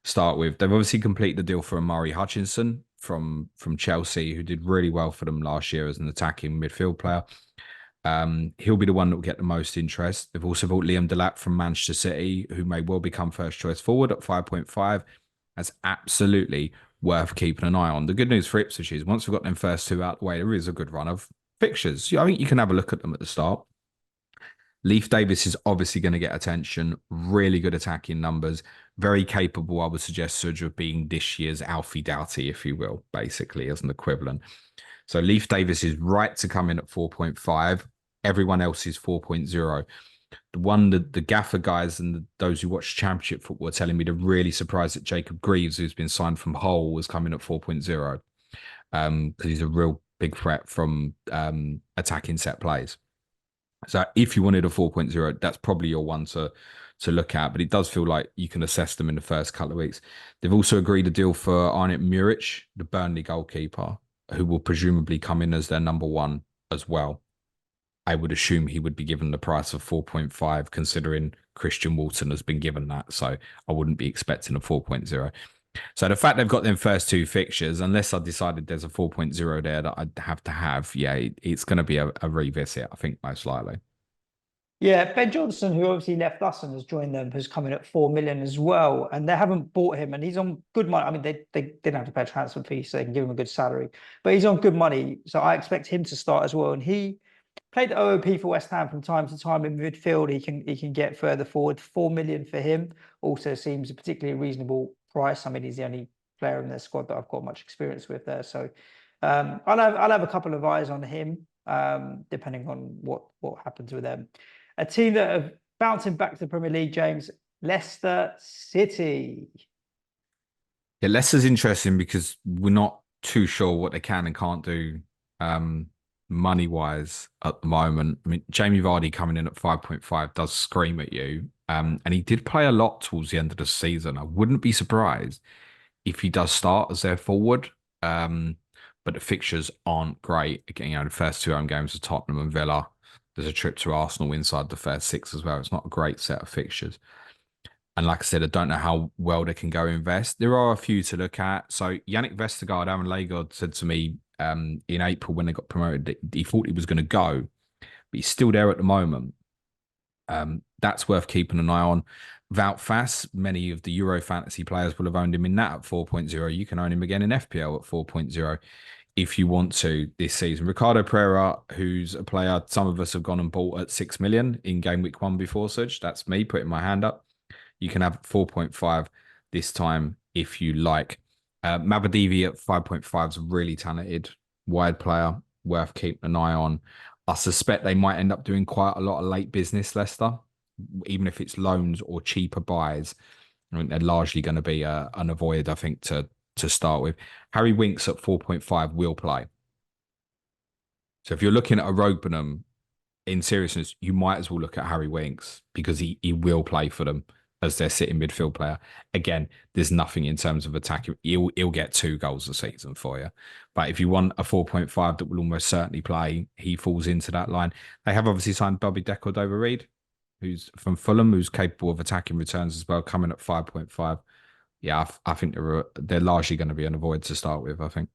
start with. They've obviously completed the deal for Amari Hutchinson from Chelsea, who did really well for them last year as an attacking midfield player. He'll be the one that will get the most interest. They've also bought Liam Delap from Manchester City, who may well become first choice forward at 5.5. That's absolutely worth keeping an eye on. The good news for Ipswich is once we've got them first 2 out the way, there is a good run of fixtures. I think you can have a look at them at the start. Leif Davis is obviously going to get attention. Really good attacking numbers. Very capable, I would suggest, Suj, of being this year's Alfie Doughty, if you will, basically, as an equivalent. So Leif Davis is right to come in at 4.5. Everyone else is 4.0. The one that the gaffer guys and those who watch championship football are telling me they're really surprised that Jacob Greaves, who's been signed from Hull, was coming at 4.0 because he's a real big threat from attacking set plays. So if you wanted a 4.0, that's probably your one to look at. But it does feel like you can assess them in the first couple of weeks. They've also agreed a deal for Arnett Muric, the Burnley goalkeeper, who will presumably come in as their number 1 as well. I would assume he would be given the price of 4.5, considering Christian Walton has been given that. So I wouldn't be expecting a 4.0. So the fact they've got them first 2 fixtures, unless I decided there's a 4.0 there that I'd have to have, yeah, it's going to be a revisit, I think, most likely. Yeah, Ben Johnson, who obviously left us and has joined them, has come in at 4 million as well. And they haven't bought him, and he's on good money. I mean, they didn't have to pay a transfer fee, so they can give him a good salary. But he's on good money, so I expect him to start as well. And he played the OOP for West Ham from time to time in midfield. He can get further forward. 4 million for him also seems a particularly reasonable price. I mean, he's the only player in their squad that I've got much experience with there. So I'll have a couple of eyes on him, depending on what happens with them. A team that are bouncing back to the Premier League, James, Leicester City. Yeah, Leicester's interesting because we're not too sure what they can and can't do money-wise at the moment. I mean, Jamie Vardy coming in at 5.5 does scream at you. And he did play a lot towards the end of the season. I wouldn't be surprised if he does start as their forward. But the fixtures aren't great. Again, the first 2 home games are Tottenham and Villa. There's a trip to Arsenal inside the first 6 as well. It's not a great set of fixtures. And like I said, I don't know how well they can go invest. There are a few to look at. So Yannick Vestergaard, Aaron Lagarde said to me in April when they got promoted that he thought he was going to go, but he's still there at the moment. That's worth keeping an eye on. Wout Fass, many of the Euro fantasy players will have owned him in that at 4.0. You can own him again in FPL at 4.0 if you want to this season. Ricardo Pereira, who's a player some of us have gone and bought at 6 million in game week 1 before Suj. That's me putting my hand up. You can have 4.5 this time if you like. Mabadivi at 5.5 is a really talented wide player, worth keeping an eye on. I suspect they might end up doing quite a lot of late business, Leicester, even if it's loans or cheaper buys. I think they're largely going to be unavoided, I think, to start with. Harry Winks at 4.5 will play. So if you're looking at a Rogbonham, in seriousness, you might as well look at Harry Winks because he will play for them as their sitting midfield player. Again, there's nothing in terms of attacking. He'll get 2 goals a season for you. But if you want a 4.5 that will almost certainly play, he falls into that line. They have obviously signed Bobby Decordova-Reid, who's from Fulham, who's capable of attacking returns as well, coming at 5.5. Yeah, I think they're largely going to be an avoid to start with, I think.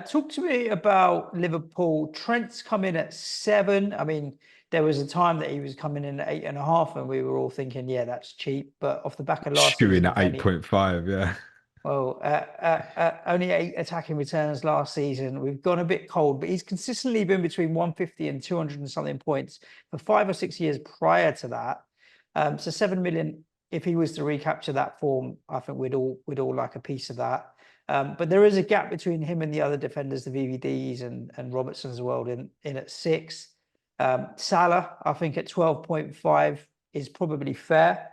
Talk to me about Liverpool. Trent's come in at 7. I mean, there was a time that he was coming in at 8.5, and we were all thinking, yeah, that's cheap. But off the back of last Chewing season, at 8.5, yeah. well, only 8 attacking returns last season. We've gone a bit cold, but he's consistently been between 150 and 200 and something points for 5 or 6 years prior to that. So 7 million, if he was to recapture that form, I think we'd all like a piece of that. But there is a gap between him and the other defenders, the VVDs and Robertson as well, in at 6. Salah, I think at 12.5 is probably fair.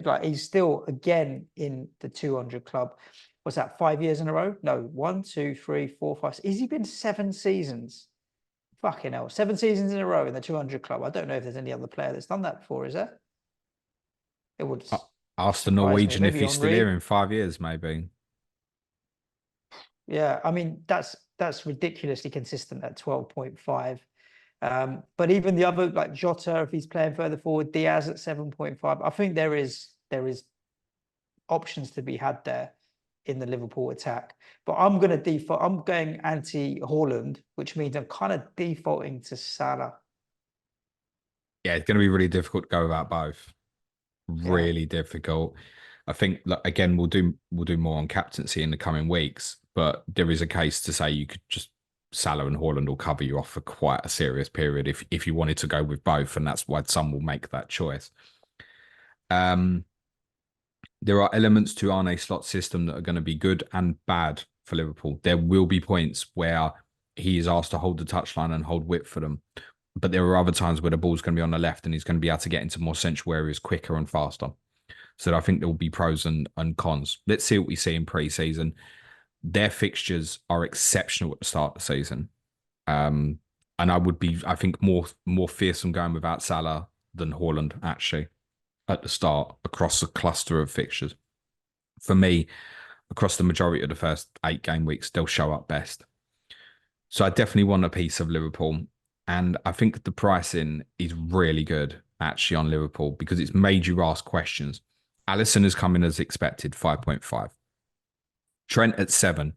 Like he's still again in the 200 club. What's that? 5 years in a row? No, 1, 2, 3, 4, 5. Has he been 7 seasons? Fucking hell, 7 seasons in a row in the 200 club. I don't know if there's any other player that's done that before, is there? It would Ask the surprise me. Norwegian if Maybe he's still Henry. here in 5 years, maybe. Yeah, I mean that's ridiculously consistent at 12.5. But even the other, like Jota, if he's playing further forward, Diaz at 7.5. I think there is options to be had there in the Liverpool attack. But I'm going to default. I'm going anti-Haaland, which means I'm kind of defaulting to Salah. Yeah, it's going to be really difficult to go without both. Really difficult. I think again we'll do more on captaincy in the coming weeks, but there is a case to say you could just Salah and Haaland will cover you off for quite a serious period if you wanted to go with both, and that's why some will make that choice. There are elements to Arne Slot's system that are going to be good and bad for Liverpool. There will be points where he is asked to hold the touchline and hold width for them. But there are other times where the ball's going to be on the left and he's going to be able to get into more central areas quicker and faster. So I think there will be pros and cons. Let's see what we see in pre-season. Their fixtures are exceptional at the start of the season. And I would be, I think, more fearsome going without Salah than Haaland, actually, at the start across a cluster of fixtures. For me, across the majority of the first 8 game weeks, they'll show up best. So I definitely want a piece of Liverpool. And I think the pricing is really good, actually, on Liverpool because it's made you ask questions. Alisson has come in as expected, 5.5. Trent at 7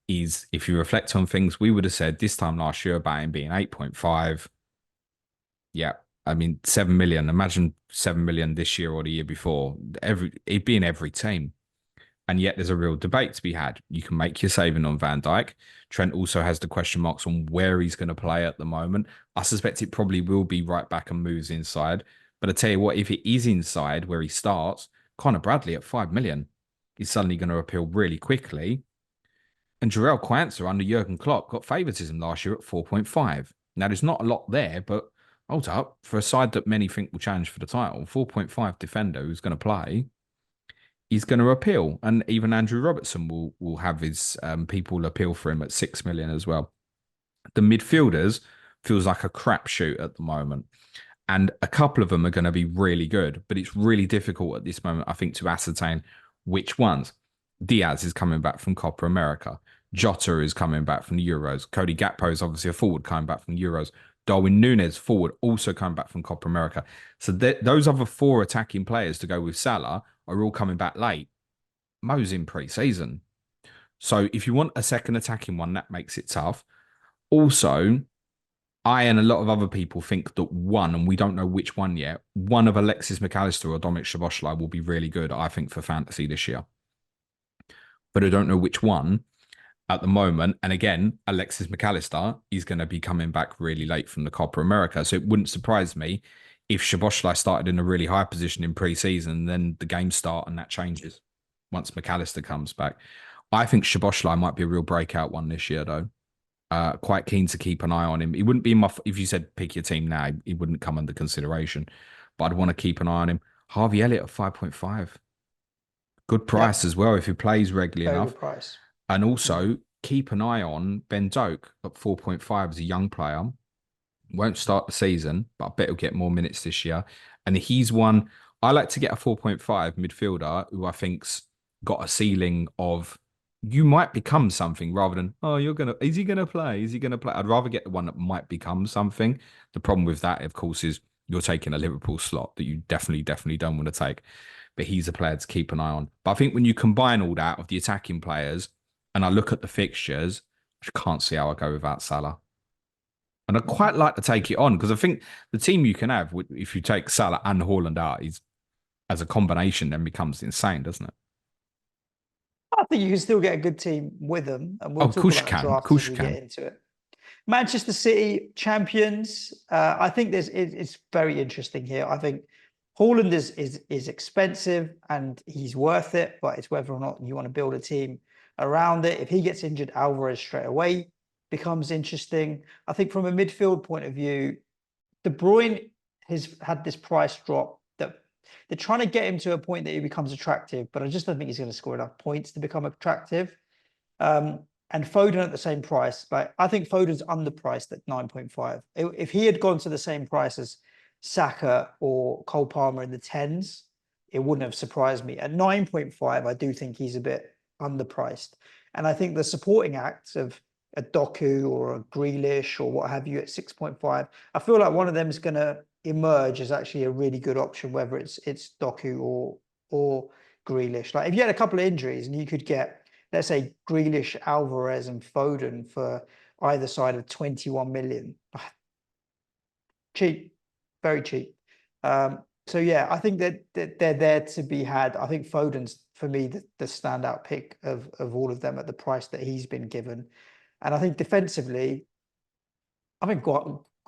is, if you reflect on things, we would have said this time last year about him being 8.5. Yeah, I mean, 7 million. Imagine 7 million this year or the year before. It'd be in every team. And yet there's a real debate to be had. You can make your saving on Van Dijk. Trent also has the question marks on where he's going to play at the moment. I suspect it probably will be right back and moves inside. But I tell you what, if it is inside where he starts, Conor Bradley at 5 million is suddenly going to appeal really quickly. And Jarell Quansah under Jurgen Klopp got favouritism last year at 4.5. Now, there's not a lot there, but hold up. For a side that many think will challenge for the title, 4.5 defender who's going to play, he's going to appeal. And even Andrew Robertson will have his people appeal for him at 6 million as well. The midfielders feels like a crapshoot at the moment. And a couple of them are going to be really good, but it's really difficult at this moment, I think, to ascertain which ones. Diaz is coming back from Copa America. Jota is coming back from the Euros. Cody Gakpo is obviously a forward coming back from the Euros. Darwin Núñez, forward, also coming back from Copa America. So those other 4 attacking players to go with Salah are all coming back late. Mo's in pre-season. So if you want a second attacking one, that makes it tough. Also, I and a lot of other people think that one, and we don't know which one yet, one of Alexis McAllister or Dominic Szoboszlai will be really good, I think, for fantasy this year. But I don't know which one at the moment. And again, Alexis McAllister is going to be coming back really late from the Copa America. So it wouldn't surprise me if Szoboszlai started in a really high position in pre-season, then the games start and that changes once McAllister comes back. I think Szoboszlai might be a real breakout one this year, though. Quite keen to keep an eye on him. He wouldn't be if you said pick your team now, he wouldn't come under consideration. But I'd want to keep an eye on him. Harvey Elliott at 5.5. Good price as well if he plays regularly Very enough. good price. And also keep an eye on Ben Doak at 4.5 as a young player. Won't start the season, but I bet he'll get more minutes this year. And he's one, I like to get a 4.5 midfielder who I think's got a ceiling of you might become something rather than, oh, is he going to play? Is he going to play? I'd rather get the one that might become something. The problem with that, of course, is you're taking a Liverpool slot that you definitely don't want to take. But he's a player to keep an eye on. But I think when you combine all that of the attacking players and I look at the fixtures, I can't see how I go without Salah. And I'd quite like to take it on because I think the team you can have, if you take Salah and Haaland out, is as a combination then becomes insane, doesn't it? I think you can still get a good team with them, and we'll talk about the drafts as we get into it. Manchester City champions. I think it's very interesting here. I think Haaland is expensive and he's worth it, but it's whether or not you want to build a team around it. If he gets injured, Alvarez straight away becomes interesting. I think from a midfield point of view, De Bruyne has had this price drop that they're trying to get him to a point that he becomes attractive, but I just don't think he's going to score enough points to become attractive. And Foden at the same price. Like, I think Foden's underpriced at 9.5. If he had gone to the same price as Saka or Cole Palmer in the 10s, it wouldn't have surprised me. At 9.5, I do think he's a bit underpriced. And I think the supporting acts of a Doku or a Grealish or what have you at 6.5, I feel like one of them is going to emerge as actually a really good option, whether it's Doku or Grealish. Like if you had a couple of injuries and you could get, let's say, Grealish, Alvarez and Foden for either side of 21 million. Cheap, very cheap. So yeah, I think that they're there to be had. I think Foden's, for me, the standout pick of all of them at the price that he's been given. And I think defensively, I think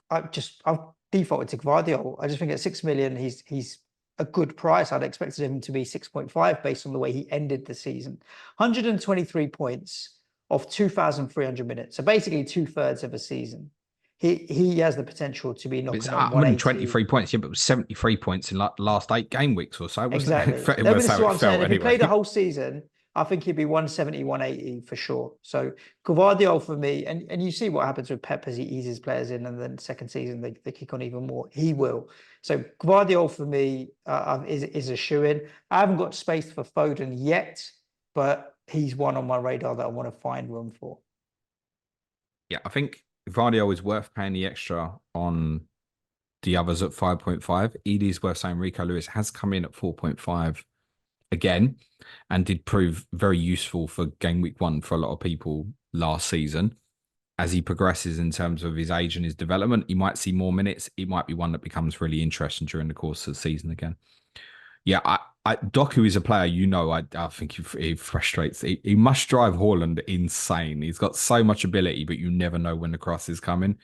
I've defaulted to Gvardiol. I just think at 6 million, he's a good price. I'd expected him to be 6.5 based on the way he ended the season. 123 points of 2,300 minutes. So basically 2/3 of a season. He has the potential to be knocking on 123 points, yeah, but it was 73 points in last 8 game weeks or so, wasn't exactly. it? This is what I'm saying. If he played a whole season, I think he'd be 170, 180 for sure. So Gvardiol for me, and you see what happens with Pep as he eases players in, and then second season they kick on even more. He will. So Gvardiol for me is a shoe-in. I haven't got space for Foden yet, but he's one on my radar that I want to find room for. Yeah, I think Gvardiol is worth paying the extra on the others at 5.5. Edie's worth saying Rico Lewis has come in at 4.5 again and did prove very useful for game week 1 for a lot of people last season. As he progresses in terms of his age and his development, he might see more minutes. It might be one that becomes really interesting during the course of the season again. Yeah, Doku is a player, I think he frustrates. He must drive Haaland insane. He's got so much ability, but you never know when the cross is coming.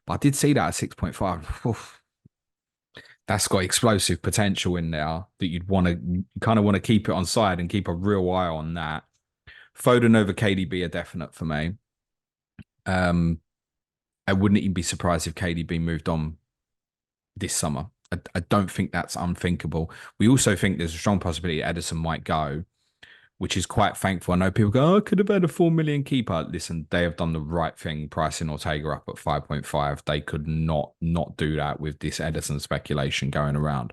But I did see that at 6.5. Oof. That's got explosive potential in there that you kind of want to keep it on side and keep a real eye on that. Foden over KDB are definite for me. I wouldn't even be surprised if KDB moved on this summer. I don't think that's unthinkable. We also think there's a strong possibility Ederson might go, which is quite thankful. I know people go, oh, I could have had a 4 million keeper. Listen, they have done the right thing pricing Ortega up at 5.5. They could not do that with this Ederson speculation going around.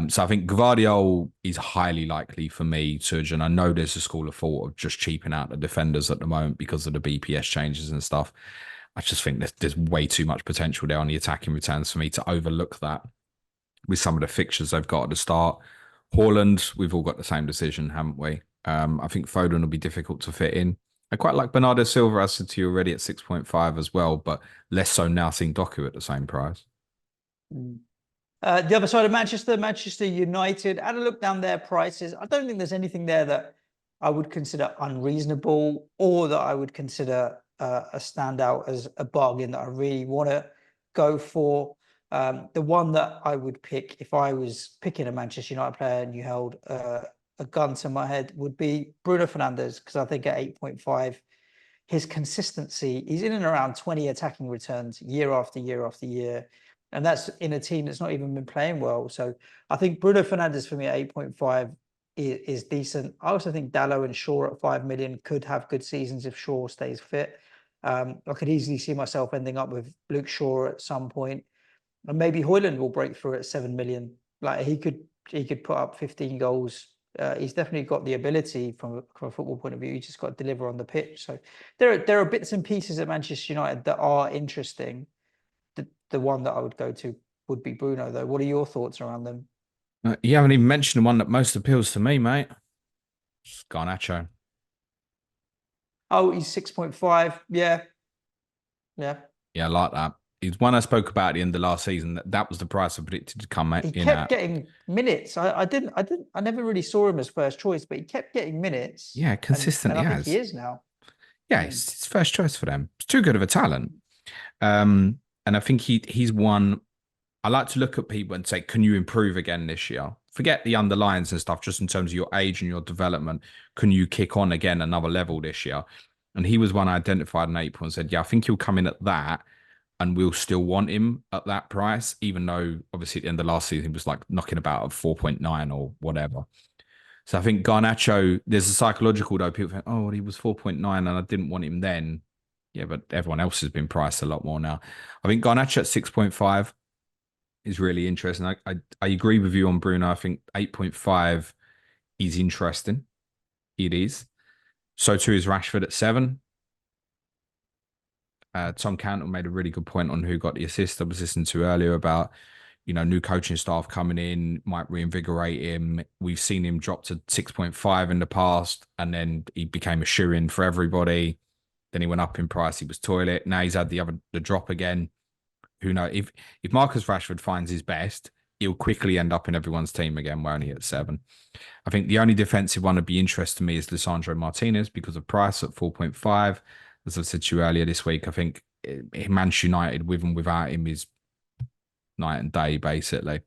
So I think Gvardiol is highly likely for me, Suj, and I know there's a school of thought of just cheaping out the defenders at the moment because of the BPS changes and stuff. I just think there's way too much potential there on the attacking returns for me to overlook that with some of the fixtures they've got at the start. Haaland, we've all got the same decision, haven't we? I think Foden will be difficult to fit in. I quite like Bernardo Silva. I said to you already at 6.5 as well, but less so now seeing Doku at the same price. Mm. The other side of Manchester, Manchester United. I had a look down their prices. I don't think there's anything there that I would consider unreasonable or that I would consider a standout as a bargain that I really want to go for. The one that I would pick if I was picking a Manchester United player and you held a gun to my head would be Bruno Fernandes, because I think at 8.5, his consistency, he's in and around 20 attacking returns year after year after year. And that's in a team that's not even been playing well. So I think Bruno Fernandes for me at 8.5 is decent. I also think Dallo and Shaw at 5 million could have good seasons if Shaw stays fit. I could easily see myself ending up with Luke Shaw at some point. And maybe Højlund will break through at 7 million. Like he could put up 15 goals. He's definitely got the ability from a football point of view. He just got to deliver on the pitch. So there are bits and pieces at Manchester United that are interesting. The one that I would go to would be Bruno, though. What are your thoughts around them? You haven't even mentioned the one that most appeals to me, mate. It's Garnacho. Oh, he's 6.5. Yeah, yeah. Yeah, I like that. He's one I spoke about at the end of last season. That was the price I predicted to come He in kept at. getting minutes. I never really saw him as first choice, but he kept getting minutes, Yeah, and consistently I think he has. is now. Yeah, Hmm. it's first choice for them. It's too good of a talent. And I think he's one. I like to look at people and say, can you improve again this year? Forget the underlines and stuff, just in terms of your age and your development. Can you kick on again another level this year? And he was one I identified in April and said, yeah, I think he'll come in at that and we'll still want him at that price, even though obviously at the end of last season he was like knocking about at 4.9 or whatever. So I think Garnacho, there's a psychological though. People think, oh, well, he was 4.9 and I didn't want him then. Yeah, but everyone else has been priced a lot more now. I think Garnacho at 6.5 is really interesting. I agree with you on Bruno. I think 8.5 is interesting. It is. So too is Rashford at 7. Tom Cantle made a really good point on who got the assist. I was listening to earlier about, new coaching staff coming in, might reinvigorate him. We've seen him drop to 6.5 in the past, and then he became a shoe-in for everybody. Then he went up in price. He was toilet. Now he's had the drop again. Who knows? If Marcus Rashford finds his best, he'll quickly end up in everyone's team again. We're only at 7. I think the only defensive one that'd be interesting to me is Lisandro Martinez because of price at 4.5. As I said to you earlier this week, I think Manchester United with and without him is night and day, basically.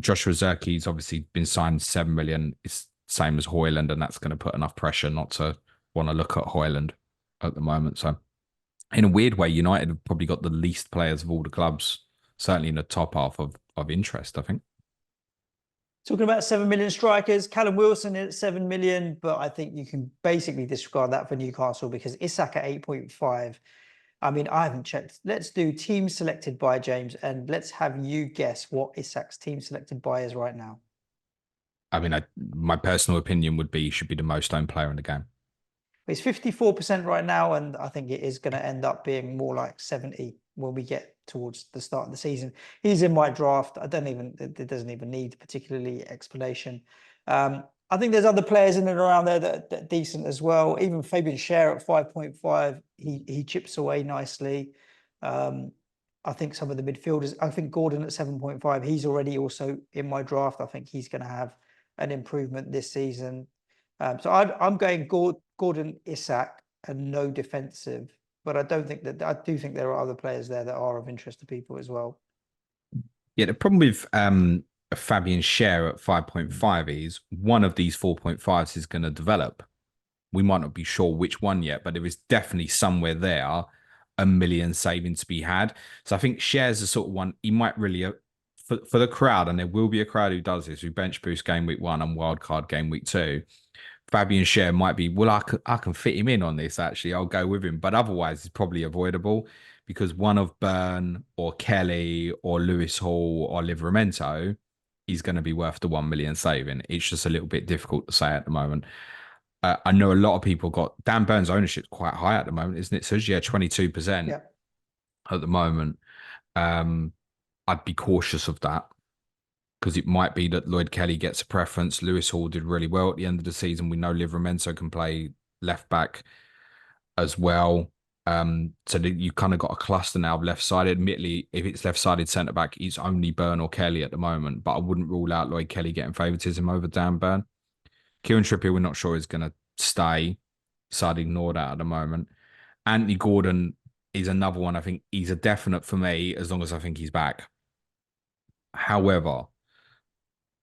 Joshua Zirkey's obviously been signed 7 million. It's same as Højlund, and that's going to put enough pressure not to want to look at Højlund at the moment. So in a weird way, United have probably got the least players of all the clubs, certainly in the top half of interest, I think. Talking about 7 million strikers, Callum Wilson at 7 million, but I think you can basically disregard that for Newcastle because Isak at 8.5. I mean, I haven't checked. Let's do team selected by James, and let's have you guess what Isak's team selected by is right now. I mean, my personal opinion would be he should be the most owned player in the game. It's 54% right now, and I think it is going to end up being more like 70 when we get towards the start of the season. He's in my draft. It doesn't even need particularly explanation. I think there's other players in and around there that are decent as well. Even Fabian Schär at 5.5, he chips away nicely. I think some of the midfielders, I think Gordon at 7.5, he's already also in my draft. I think he's going to have an improvement this season. So I'm going Gordon, Isak, and no defensive. But I do think there are other players there that are of interest to people as well. Yeah, the problem with Fabian Schär at 5.5 is one of these 4.5s is going to develop. We might not be sure which one yet, but there is definitely somewhere there a million saving to be had. So I think Schär's the sort of one he might really, for the crowd, and there will be a crowd who does this, who bench boost game week 1 and wildcard game week 2. Fabian Schär might be, well, I can fit him in on this, actually. I'll go with him. But otherwise, it's probably avoidable because one of Burn or Kelly or Lewis Hall or Livramento is going to be worth the 1 million saving. It's just a little bit difficult to say at the moment. I know a lot of people got Dan Burns' ownership quite high at the moment, isn't it? So, yeah, 22% at the moment. I'd be cautious of that because it might be that Lloyd Kelly gets a preference. Lewis Hall did really well at the end of the season. We know Livramento can play left back. as well. So that you kind of got a cluster now of left sided. Admittedly, if it's left sided centre back, it's only Burn or Kelly at the moment, but I wouldn't rule out Lloyd Kelly getting favouritism over Dan Burn. Kieran Trippier, we're not sure is going to stay, so I'd ignore that at the moment. Anthony Gordon is another one. I think he's a definite for me as long as I think he's back. However,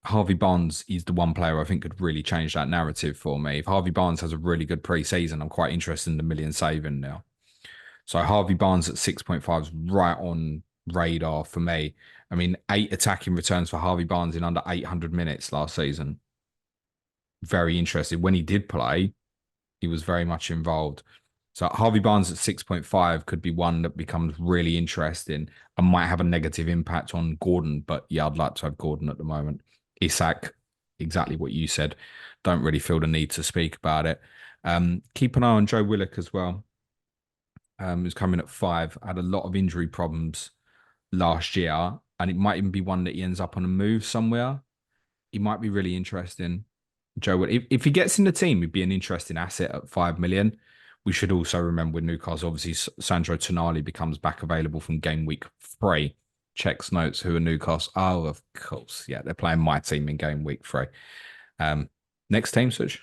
Harvey Barnes is the one player I think could really change that narrative for me. If Harvey Barnes has a really good pre-season, I'm quite interested in the million saving now. So Harvey Barnes at 6.5 is right on radar for me. I mean, 8 attacking returns for Harvey Barnes in under 800 minutes last season. Very interested. When he did play, he was very much involved. So Harvey Barnes at 6.5 could be one that becomes really interesting and might have a negative impact on Gordon. But yeah, I'd like to have Gordon at the moment. Isak, exactly what you said. Don't really feel the need to speak about it. Keep an eye on Joe Willock as well. Who's coming at 5. Had a lot of injury problems last year, and it might even be one that he ends up on a move somewhere. He might be really interesting. Joe Willock, if he gets in the team, he'd be an interesting asset at 5 million. We should also remember with Newcastle, obviously, Sandro Tonali becomes back available from game week 3. Checks notes who are Newcastle. Oh, of course. Yeah, they're playing my team in game week 3. Next team, Suj.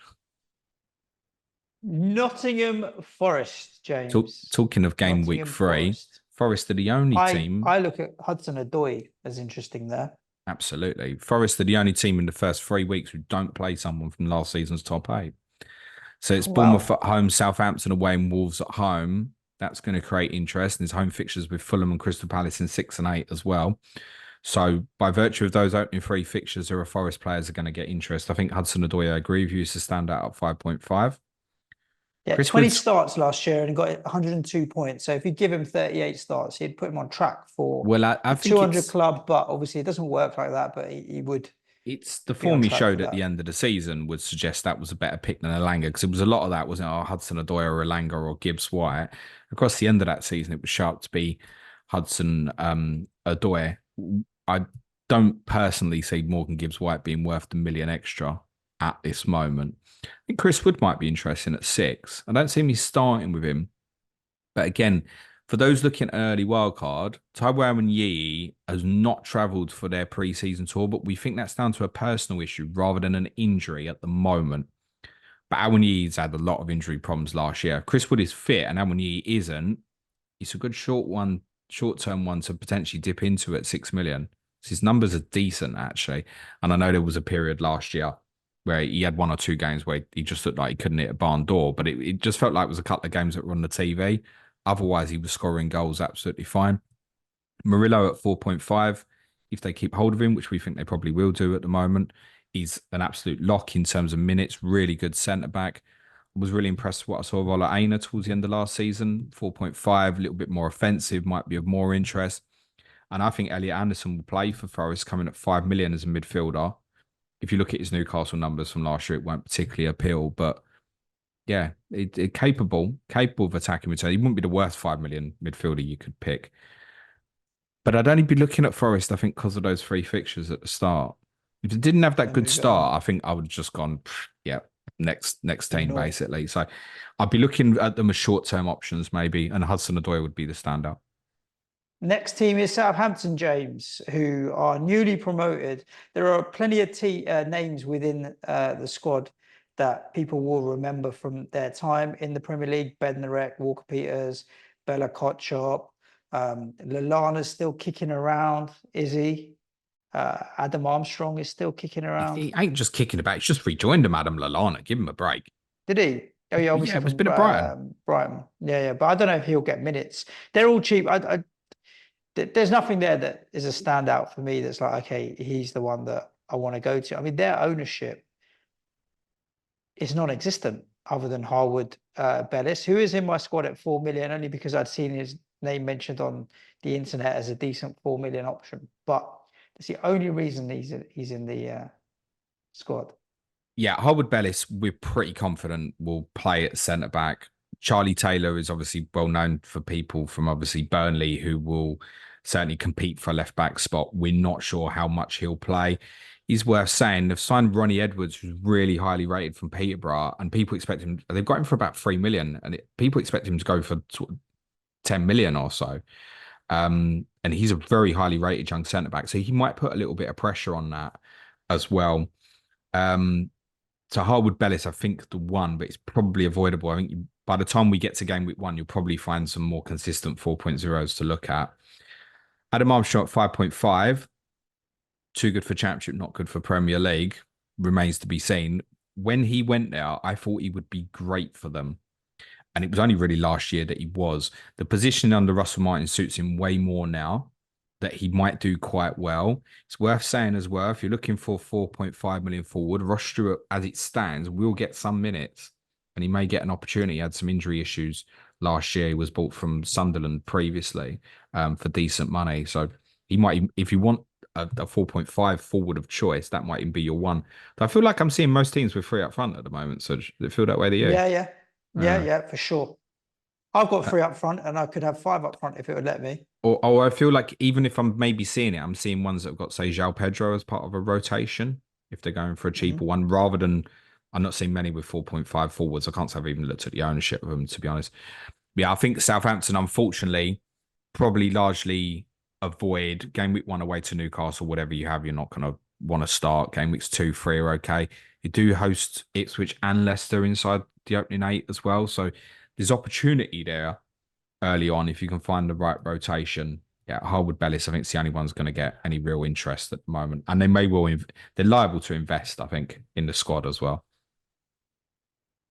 Nottingham Forest, James. Talking of game Nottingham week 3, Forest are the only team. I look at Hudson-Odoi as interesting there. Absolutely. Forest are the only team in the first 3 weeks who don't play someone from last season's top 8. So it's Bournemouth at home, Southampton away, and Wolves at home. That's going to create interest. And there's home fixtures with Fulham and Crystal Palace in 6 and 8 as well. So by virtue of those opening 3 fixtures, there are Forest players are going to get interest. I think Hudson-Odoi, I agree with you, is to stand out at 5.5. Yeah, 20 starts last year and got 102 points. So if you give him 38 starts, he'd put him on track for I think 200 club. But obviously, it doesn't work like that. But he would. It's the form he showed at the end of the season would suggest that was a better pick than Elanga, because it was a lot of that, wasn't it? Oh, Hudson-Odoi or Elanga or Gibbs-White. Across the end of that season, it was sharp to be Hudson-Odoi. I don't personally see Morgan Gibbs-White being worth the million extra at this moment. I think Chris Wood might be interesting at 6. I don't see me starting with him. But again, for those looking at early wildcard, Taiwo and Yi has not travelled for their pre-season tour, but we think that's down to a personal issue rather than an injury at the moment. But Awen Yi's had a lot of injury problems last year. Chris Wood is fit and Awen Yi isn't. It's a good short-term one to potentially dip into at 6 million. So his numbers are decent, actually. And I know there was a period last year where he had 1 or 2 games where he just looked like he couldn't hit a barn door, but it just felt like it was a couple of games that were on the TV. Otherwise, he was scoring goals absolutely fine. Murillo at 4.5, if they keep hold of him, which we think they probably will do at the moment, he's an absolute lock in terms of minutes, really good centre-back. I was really impressed with what I saw of Ola Aina towards the end of last season. 4.5, a little bit more offensive, might be of more interest. And I think Elliot Anderson will play for Forest, coming at 5 million as a midfielder. If you look at his Newcastle numbers from last year, it won't particularly appeal, but yeah, capable of attacking return. He wouldn't be the worst 5 million midfielder you could pick. But I'd only be looking at Forest, I think, because of those 3 fixtures at the start. If it didn't have that good start, I think I would have just gone, yeah, next team, basically. So I'd be looking at them as short-term options, maybe, and Hudson-Odoi would be the standout. Next team is Southampton, James, who are newly promoted. There are plenty of names within the squad that people will remember from their time in the Premier League. Bednarek, Walker-Peters, Bella Kotchop. Lallana's still kicking around, is he? Adam Armstrong is still kicking around. He ain't just kicking about. He's just rejoined him, Adam Lallana. Give him a break. Did he? Oh, yeah, obviously. Yeah, it was a bit of Brighton. Brighton. Yeah. But I don't know if he'll get minutes. They're all cheap. There's nothing there that is a standout for me that's like, okay, he's the one that I want to go to. I mean, their ownership is non-existent other than Harwood Bellis, who is in my squad at 4 million, only because I'd seen his name mentioned on the internet as a decent 4 million option. But that's the only reason he's in the squad. Yeah, Harwood Bellis, we're pretty confident will play at centre-back. Charlie Taylor is obviously well known for people from obviously Burnley who will certainly compete for a left-back spot. We're not sure how much he'll play. he's worth saying. They've signed Ronnie Edwards, who's really highly rated from Peterborough, and people expect him. They've got him for about 3 million, and people expect him to go for 10 million or so. And he's a very highly rated young centre back, so he might put a little bit of pressure on that as well. So Harwood Bellis, I think the one, but it's probably avoidable. I think by the time we get to game week 1, you'll probably find some more consistent 4.0s to look at. Adam Armstrong 5.5. Too good for Championship, not good for Premier League. Remains to be seen. When he went there, I thought he would be great for them. And it was only really last year that he was. The position under Russell Martin suits him way more now, that he might do quite well. It's worth saying as well, if you're looking for 4.5 million forward, Ross Stewart, as it stands, will get some minutes and he may get an opportunity. He had some injury issues last year. He was bought from Sunderland previously for decent money. So he might, if you want a 4.5 forward of choice, that might even be your one. But I feel like I'm seeing most teams with 3 up front at the moment. So does it feel that way to you? Yeah, for sure. I've got 3 up front and I could have 5 up front if it would let me. Or I feel like even if I'm maybe seeing it, I'm seeing ones that have got, say, João Pedro as part of a rotation, if they're going for a cheaper one, rather than, I'm not seeing many with 4.5 forwards. I can't say I've even looked at the ownership of them, to be honest. Yeah, I think Southampton, unfortunately, probably largely avoid game week 1 away to Newcastle, whatever you have, you're not going to want to start. Game weeks 2, 3 are okay. You do host Ipswich and Leicester inside the opening 8 as well. So there's opportunity there early on if you can find the right rotation. Yeah, Harwood Bellis, I think, it's the only one's going to get any real interest at the moment. And they may well, they're liable to invest, I think, in the squad as well.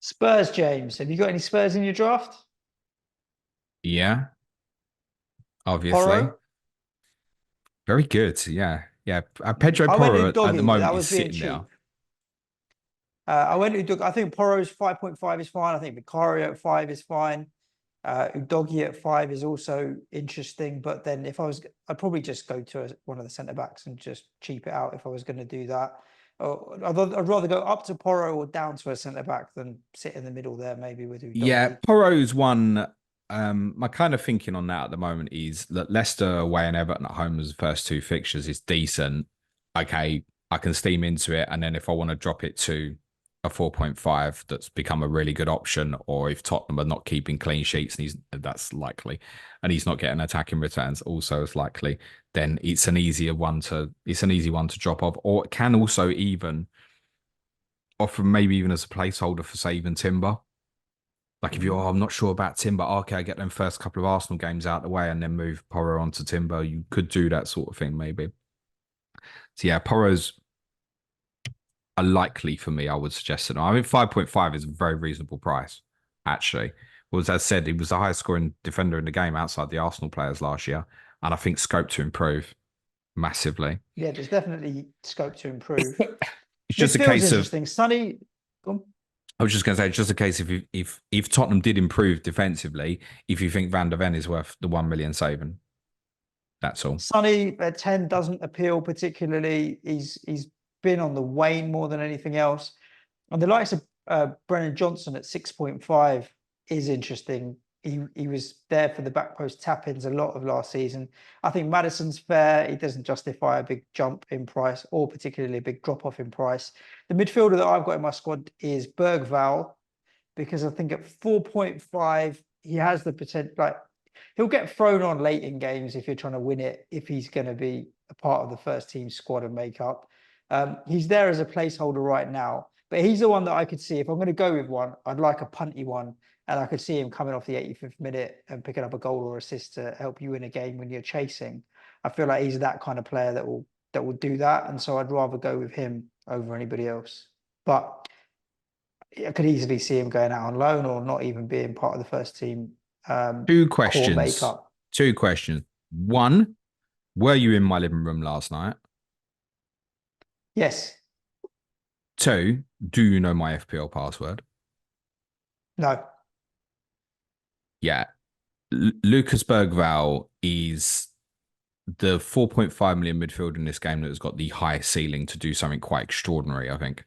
Spurs, James. Have you got any Spurs in your draft? Yeah, obviously. Porro? Very good. Yeah. Yeah. Pedro Porro at the moment is sitting there. I went to I think Porro's 5.5 is fine. I think Vicario at 5 is fine. Udogie at 5 is also interesting. But then I'd probably just go to one of the centre backs and just cheap it out if I was going to do that. I'd rather go up to Porro or down to a centre back than sit in the middle there, maybe with Udogie. Yeah, Porro's one. My kind of thinking on that at the moment is that Leicester away and Everton at home as the first 2 fixtures is decent. Okay, I can steam into it, and then if I want to drop it to a 4.5, that's become a really good option. Or if Tottenham are not keeping clean sheets, and that's likely, and he's not getting attacking returns, also as likely, then it's an easy one to drop off. Or it can also even offer maybe even as a placeholder for, say, even Timber. Like if you're, I'm not sure about Timber, okay, I get them first couple of Arsenal games out of the way and then move Porro onto Timber. You could do that sort of thing, maybe. So yeah, Porro's are likely for me, I would suggest it. I mean, 5.5 is a very reasonable price, actually. Well, as I said, he was the highest scoring defender in the game outside the Arsenal players last year. And I think scope to improve massively. Yeah, there's definitely scope to improve. It's just a case of Sonny. Go on. I was just going to say, it's just a case of if Tottenham did improve defensively, if you think Van der Ven is worth the 1 million saving, that's all. Sonny at 10 doesn't appeal particularly. He's been on the wane more than anything else. And the likes of Brennan Johnson at 6.5 is interesting. He was there for the back post tap-ins a lot of last season. I think Maddison's fair. He doesn't justify a big jump in price or particularly a big drop-off in price. The midfielder that I've got in my squad is Bergvall, because I think at 4.5, he has the potential, like, he'll get thrown on late in games if you're trying to win it, if he's going to be a part of the first team squad and makeup. He's there as a placeholder right now, but he's the one that I could see. If I'm going to go with one, I'd like a punty one. And I could see him coming off the 85th minute and picking up a goal or assist to help you win a game when you're chasing. I feel like he's that kind of player that will do that. And so I'd rather go with him over anybody else. But I could easily see him going out on loan or not even being part of the first team. 2 questions. Two questions. One, were you in my living room last night? Yes. 2, do you know my FPL password? No. Yeah. Lucas Bergvall is the 4.5 million midfielder in this game that has got the highest ceiling to do something quite extraordinary, I think.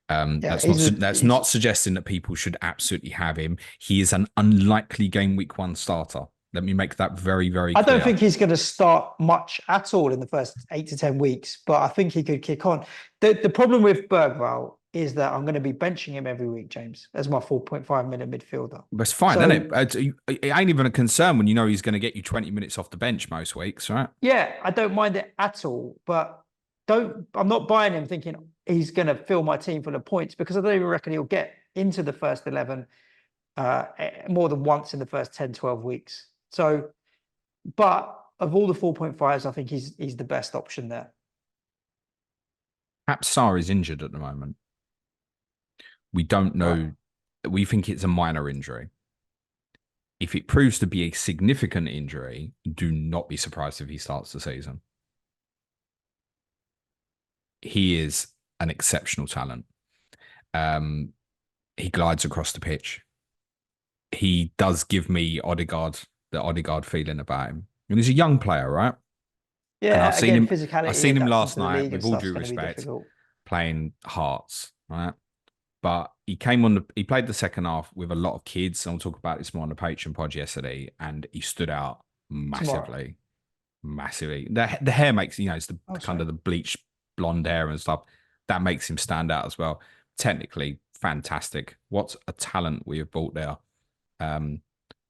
That's not suggesting that people should absolutely have him. He is an unlikely game week 1 starter. Let me make that very, very I don't clear. think he's going to start much at all in the first 8 to 10 weeks, but I think he could kick on. The problem with Bergvall is that I'm going to be benching him every week, James, as my 4.5 million midfielder. That's fine, So isn't it? It ain't even a concern when you know he's going to get you 20 minutes off the bench most weeks, right? yeah, I don't mind it at all, but I'm not buying him thinking he's going to fill my team full of points, because I don't even reckon he'll get into the first 11 more than once in the first 10, 12 weeks. So, but of all the 4.5s, I think he's the best option there. Perhaps Sarr is injured at the moment. We don't know. Right. We think it's a minor injury. If it proves to be a significant injury, do not be surprised if he starts the season. He is an exceptional talent. He glides across the pitch. He does give me the Odegaard feeling about him. And he's a young player, right? Yeah, and physicality. I seen him last the night, with all due respect, playing Hearts, right? But he played the second half with a lot of kids. And we'll talk about this more on the Patreon pod yesterday. And he stood out massively. Massively. The hair makes, it's the kind of the bleached blonde hair and stuff. That makes him stand out as well. Technically, fantastic. What a talent we have bought there.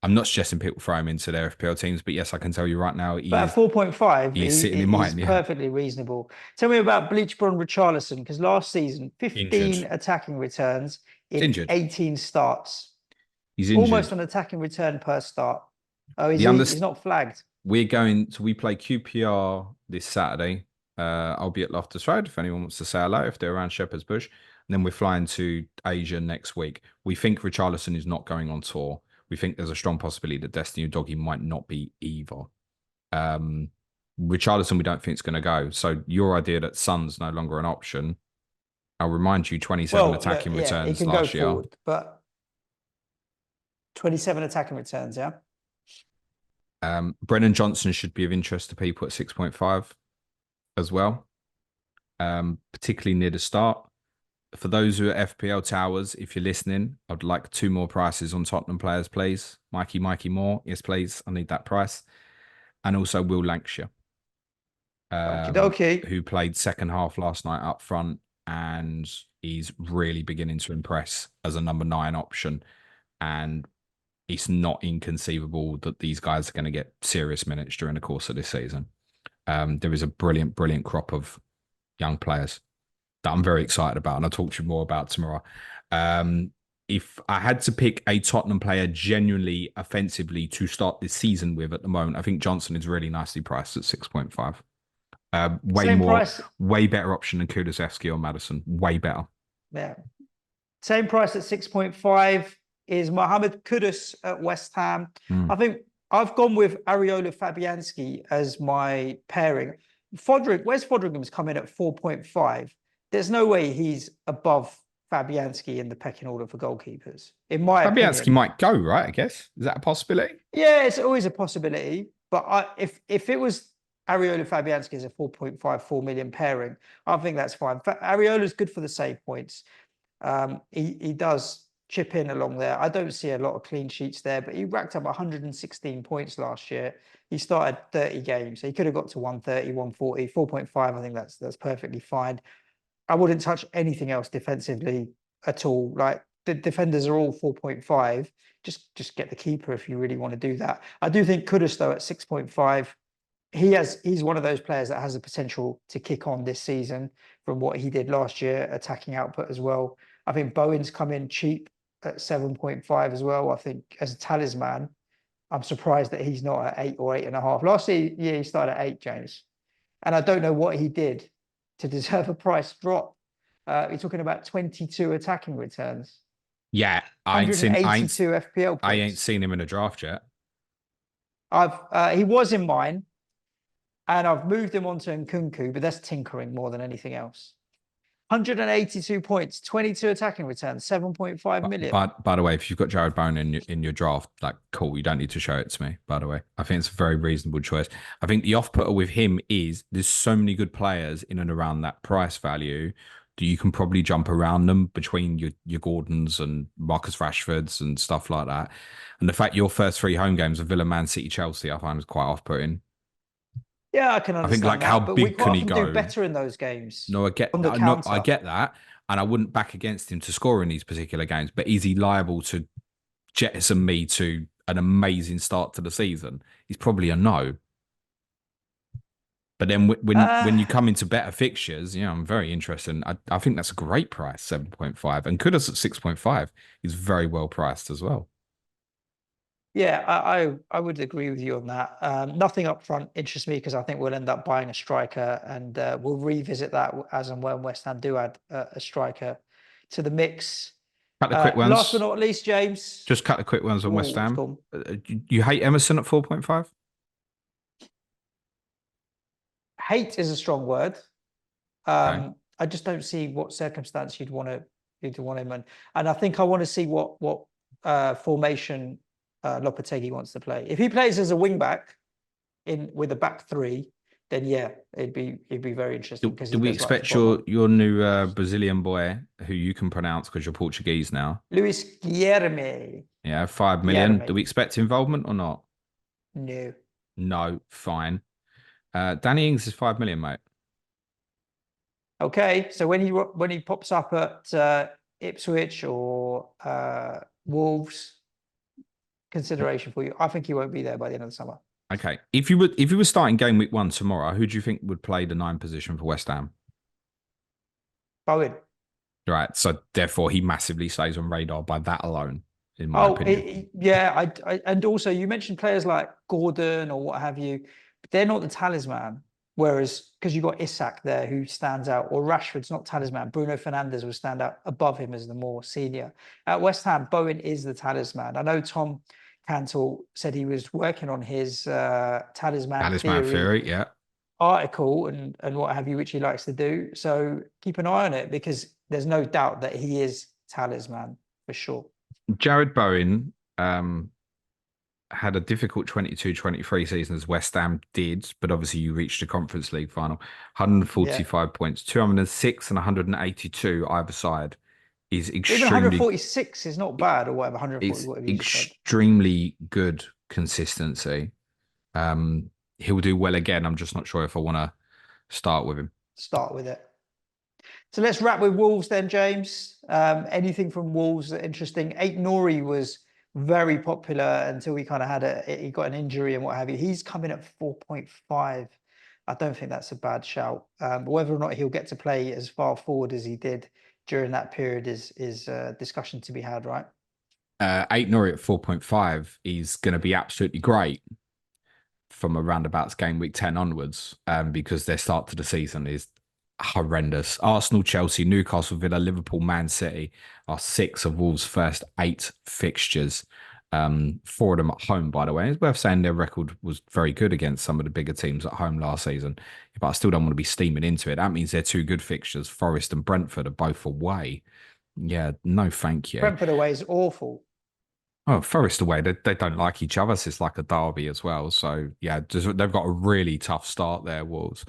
I'm not suggesting people throw him into their FPL teams, but yes, I can tell you right now, but at 4.5, he's sitting in mine. He's perfectly reasonable. Tell me about Bleachburn Richarlison, because last season, 15 injured. Attacking returns in 18 starts. He's injured. Almost an attacking return per start. Oh, he's not flagged. We play QPR this Saturday. I'll be at Loftus Road if anyone wants to say hello, if they're around Shepherd's Bush. And then we're flying to Asia next week. We think Richarlison is not going on tour. We think there's a strong possibility that Destiny Doggy might not be either. Richarlison, we don't think it's going to go. So your idea that Son's no longer an option, I'll remind you, 27 attacking returns he can last go year. Forward, but 27 attacking returns, yeah? Brennan Johnson should be of interest to people at 6.5 as well, particularly near the start. For those who are FPL Towers, if you're listening, I'd like 2 more prices on Tottenham players, please. Mikey Moore. Yes, please. I need that price. And also Will Lancashire, who played second half last night up front, and he's really beginning to impress as a number 9 option. And it's not inconceivable that these guys are going to get serious minutes during the course of this season. There is a brilliant, brilliant crop of young players that I'm very excited about, and I'll talk to you more about tomorrow. If I had to pick a Tottenham player genuinely offensively to start this season with at the moment, I think Johnson is really nicely priced at 6.5. Way better option than Kulusevski or Maddison. Way better. Yeah. Same price at 6.5 is Mohamed Kudus at West Ham. I think I've gone with Areola Fabianski as my pairing. Where's Fodringham's come in at 4.5? There's no way he's above Fabianski in the pecking order for goalkeepers. In my opinion, Fabianski might go, right? I guess. Is that a possibility? Yeah, it's always a possibility. But if it was Areola Fabianski as a 4.54 million pairing, I think that's fine. Areola's good for the save points. He does chip in along there. I don't see a lot of clean sheets there, but he racked up 116 points last year. He started 30 games. So he could have got to 130, 140, 4.5. I think that's perfectly fine. I wouldn't touch anything else defensively at all. Like, the defenders are all 4.5. Just get the keeper if you really want to do that. I do think Kudus, though, at 6.5, he's one of those players that has the potential to kick on this season from what he did last year, attacking output as well. I think Bowen's come in cheap at 7.5 as well. I think as a talisman, I'm surprised that he's not at 8 or 8.5. Last year, he started at 8, James. And I don't know what he did to deserve a price drop. You're talking about 22 attacking returns. Yeah, I ain't seen FPL points. I ain't seen him in a draft yet. He was in mine, and I've moved him onto Nkunku, but that's tinkering more than anything else. 182 points, 22 attacking returns, 7.5 million. But by the way, if you've got Jared Bowen in your draft, like, cool, you don't need to show it to me, by the way. I think it's a very reasonable choice. I think the off-putter with him is there's so many good players in and around that price value. you can probably jump around them between your Gordons and Marcus Rashfords and stuff like that. And the fact your first 3 home games are Villa, Man City, Chelsea, I find is quite off-putting. Yeah, I can I think like understand how that, but we big quite can he often do go? better in those games No, on the I counter. get that, and I wouldn't back against him to score in these particular games. But is he liable to jettison me to an amazing start to the season? He's probably a no. But then when you Uh, come into better fixtures, I'm very interested. I think that's a great price, 7.5, and Kudus at 6.5 is very well priced as well. Yeah, I would agree with you on that. Nothing up front interests me because I think we'll end up buying a striker, and we'll revisit that as and when West Ham do add a striker to the mix. Cut the quick Last but ones. not least, James. Just cut the quick ones on West Oh, Ham. Storm. You hate Emerson at 4.5? Hate is a strong word. Okay. I just don't see what circumstance you'd want him in, and I think I want to see what formation Lopetegui wants to play. If he plays as a wing back in with a back three, then yeah, it'd be very interesting because Do he we does like to expect bomb on. your new Brazilian boy, who you can pronounce because you're Portuguese now? Luis Guilherme. Yeah, 5 million. Do Guilherme. we expect involvement or not? No. No, fine. Danny Ings is 5 million, mate. Okay, so when he pops up at Ipswich or Wolves, consideration for you. I think he won't be there by the end of the summer. Okay. If you were starting game week 1 tomorrow, who do you think would play the 9 position for West Ham? Bowen. Right. So therefore he massively stays on radar by that alone, in my Oh, opinion. yeah. And also you mentioned players like Gordon or what have you, but they're not the talisman. Whereas because you've got Isak there who stands out, or Rashford's not talisman. Bruno Fernandes will stand out above him as the more senior. At West Ham, Bowen is the talisman. I know Tom Cantle said he was working on his talisman Talisman theory Fury, yeah. article and what have you, which he likes to do. So keep an eye on it because there's no doubt that he is talisman for sure. Jared Bowen had a difficult 22-23 season as West Ham did, but obviously you reached the Conference League final. Yeah. 145 points, 206 and 182 either side is Even extremely 146 is not bad or whatever, 140, it's whatever you just said. extremely good consistency. He'll do well again. I'm just not sure if I want to start with him. Start with it. So let's wrap with Wolves then, James. Anything from Wolves that interesting? Eight Nori was very popular until he kind of he got an injury and what have you. He's coming at 4.5. I don't think that's a bad shout. But whether or not he'll get to play as far forward as he did during that period is a discussion to be had, right? 8 Nori at 4.5 is going to be absolutely great from a roundabouts game week 10 onwards, because their start to the season is horrendous. Arsenal, Chelsea, Newcastle, Villa, Liverpool, Man City are 6 of Wolves' first 8 fixtures. 4 of them at home, by the way. It's worth saying their record was very good against some of the bigger teams at home last season, but I still don't want to be steaming into it. That means they're 2 good fixtures. Forest and Brentford are both away. Yeah, no, thank you. Brentford away is awful. Oh, Forest away, they don't like each other. So it's like a derby as well. So yeah, they've got a really tough start there, Wolves.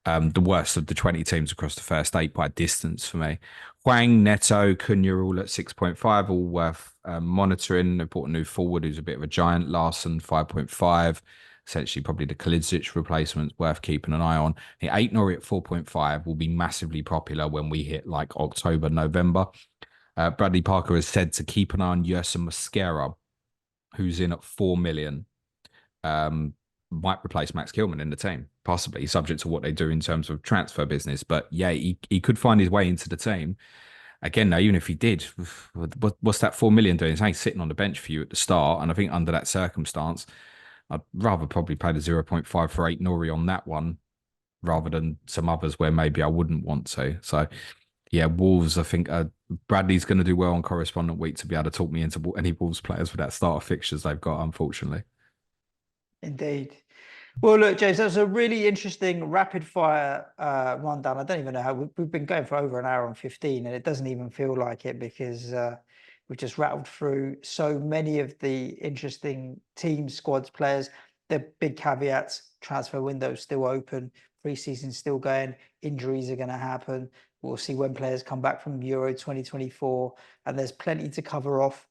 The worst of the 20 teams across the first 8 by distance for me. Hwang, Neto, Cunha all at 6.5, all worth monitoring. They bought a new forward who's a bit of a giant, Larson 5.5. Essentially, probably the Kalidzic replacement, worth keeping an eye on. The 8 Nori at 4.5 will be massively popular when we hit like October, November. Bradley Parker has said to keep an eye on Yerson Mosquera, who's in at 4 million. Might replace Max Kilman in the team, possibly, subject to what they do in terms of transfer business. But yeah, he could find his way into the team. Again, though, even if he did, what's that 4 million doing? It's only sitting on the bench for you at the start. And I think under that circumstance, I'd rather probably pay the 0.5 for 8 Nori on that one rather than some others where maybe I wouldn't want to. So yeah, Wolves, I think Bradley's going to do well on correspondent week to be able to talk me into any Wolves players with that starter fixtures they've got, unfortunately. Indeed. Well, look, James, that was a really interesting rapid fire rundown. I don't even know how we've been going for over an hour and 15, and it doesn't even feel like it because we've just rattled through so many of the interesting teams, squads, players. The big caveats: transfer window still open, preseason still going, injuries are going to happen. We'll see when players come back from Euro 2024, and there's plenty to cover off.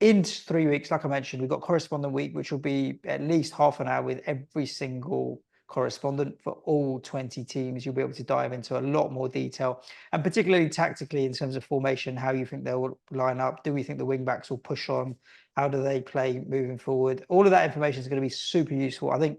In 3 weeks, like I mentioned, we've got correspondent week, which will be at least half an hour with every single correspondent for all 20 teams. You'll be able to dive into a lot more detail, and particularly tactically in terms of formation, how you think they'll line up. Do we think the wing backs will push on? How do they play moving forward? All of that information is going to be super useful. I think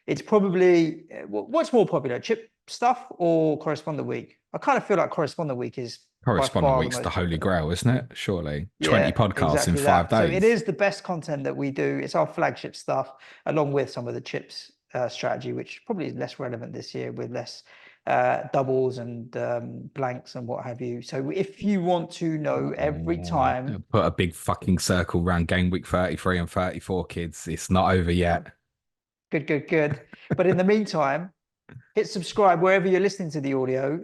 it's probably, what's more popular, chip stuff or correspondent week? I kind of feel like correspondent week is by Correspondent far the week's the most holy popular. grail, isn't it? Surely. 20 Yeah, podcasts in exactly 5 that. So it days. is the best content that we do. It's our flagship stuff, along with some of the chips strategy, which probably is less relevant this year with less doubles and blanks and what have you. So if you want to know every time, Put a big fucking circle around game week 33 and 34, kids. It's not over yet. good. But in the meantime, hit subscribe wherever you're listening to the audio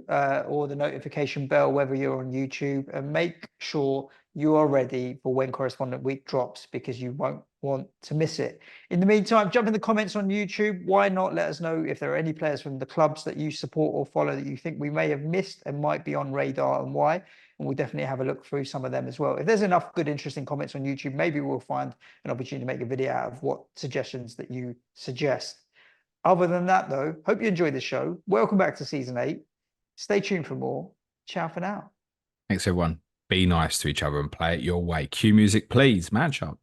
or the notification bell, whether you're on YouTube, and make sure you are ready for when Correspondent Week drops, because you won't want to miss it. In the meantime, jump in the comments on YouTube. Why not let us know if there are any players from the clubs that you support or follow that you think we may have missed and might be on radar, and why. And we'll definitely have a look through some of them as well. If there's enough good, interesting comments on YouTube, maybe we'll find an opportunity to make a video out of what suggestions that you suggest. Other than that, though, hope you enjoyed the show. Welcome back to season 8. Stay tuned for more. Ciao for now. Thanks, everyone. Be nice to each other and play it your way. Cue music, please. Man shot.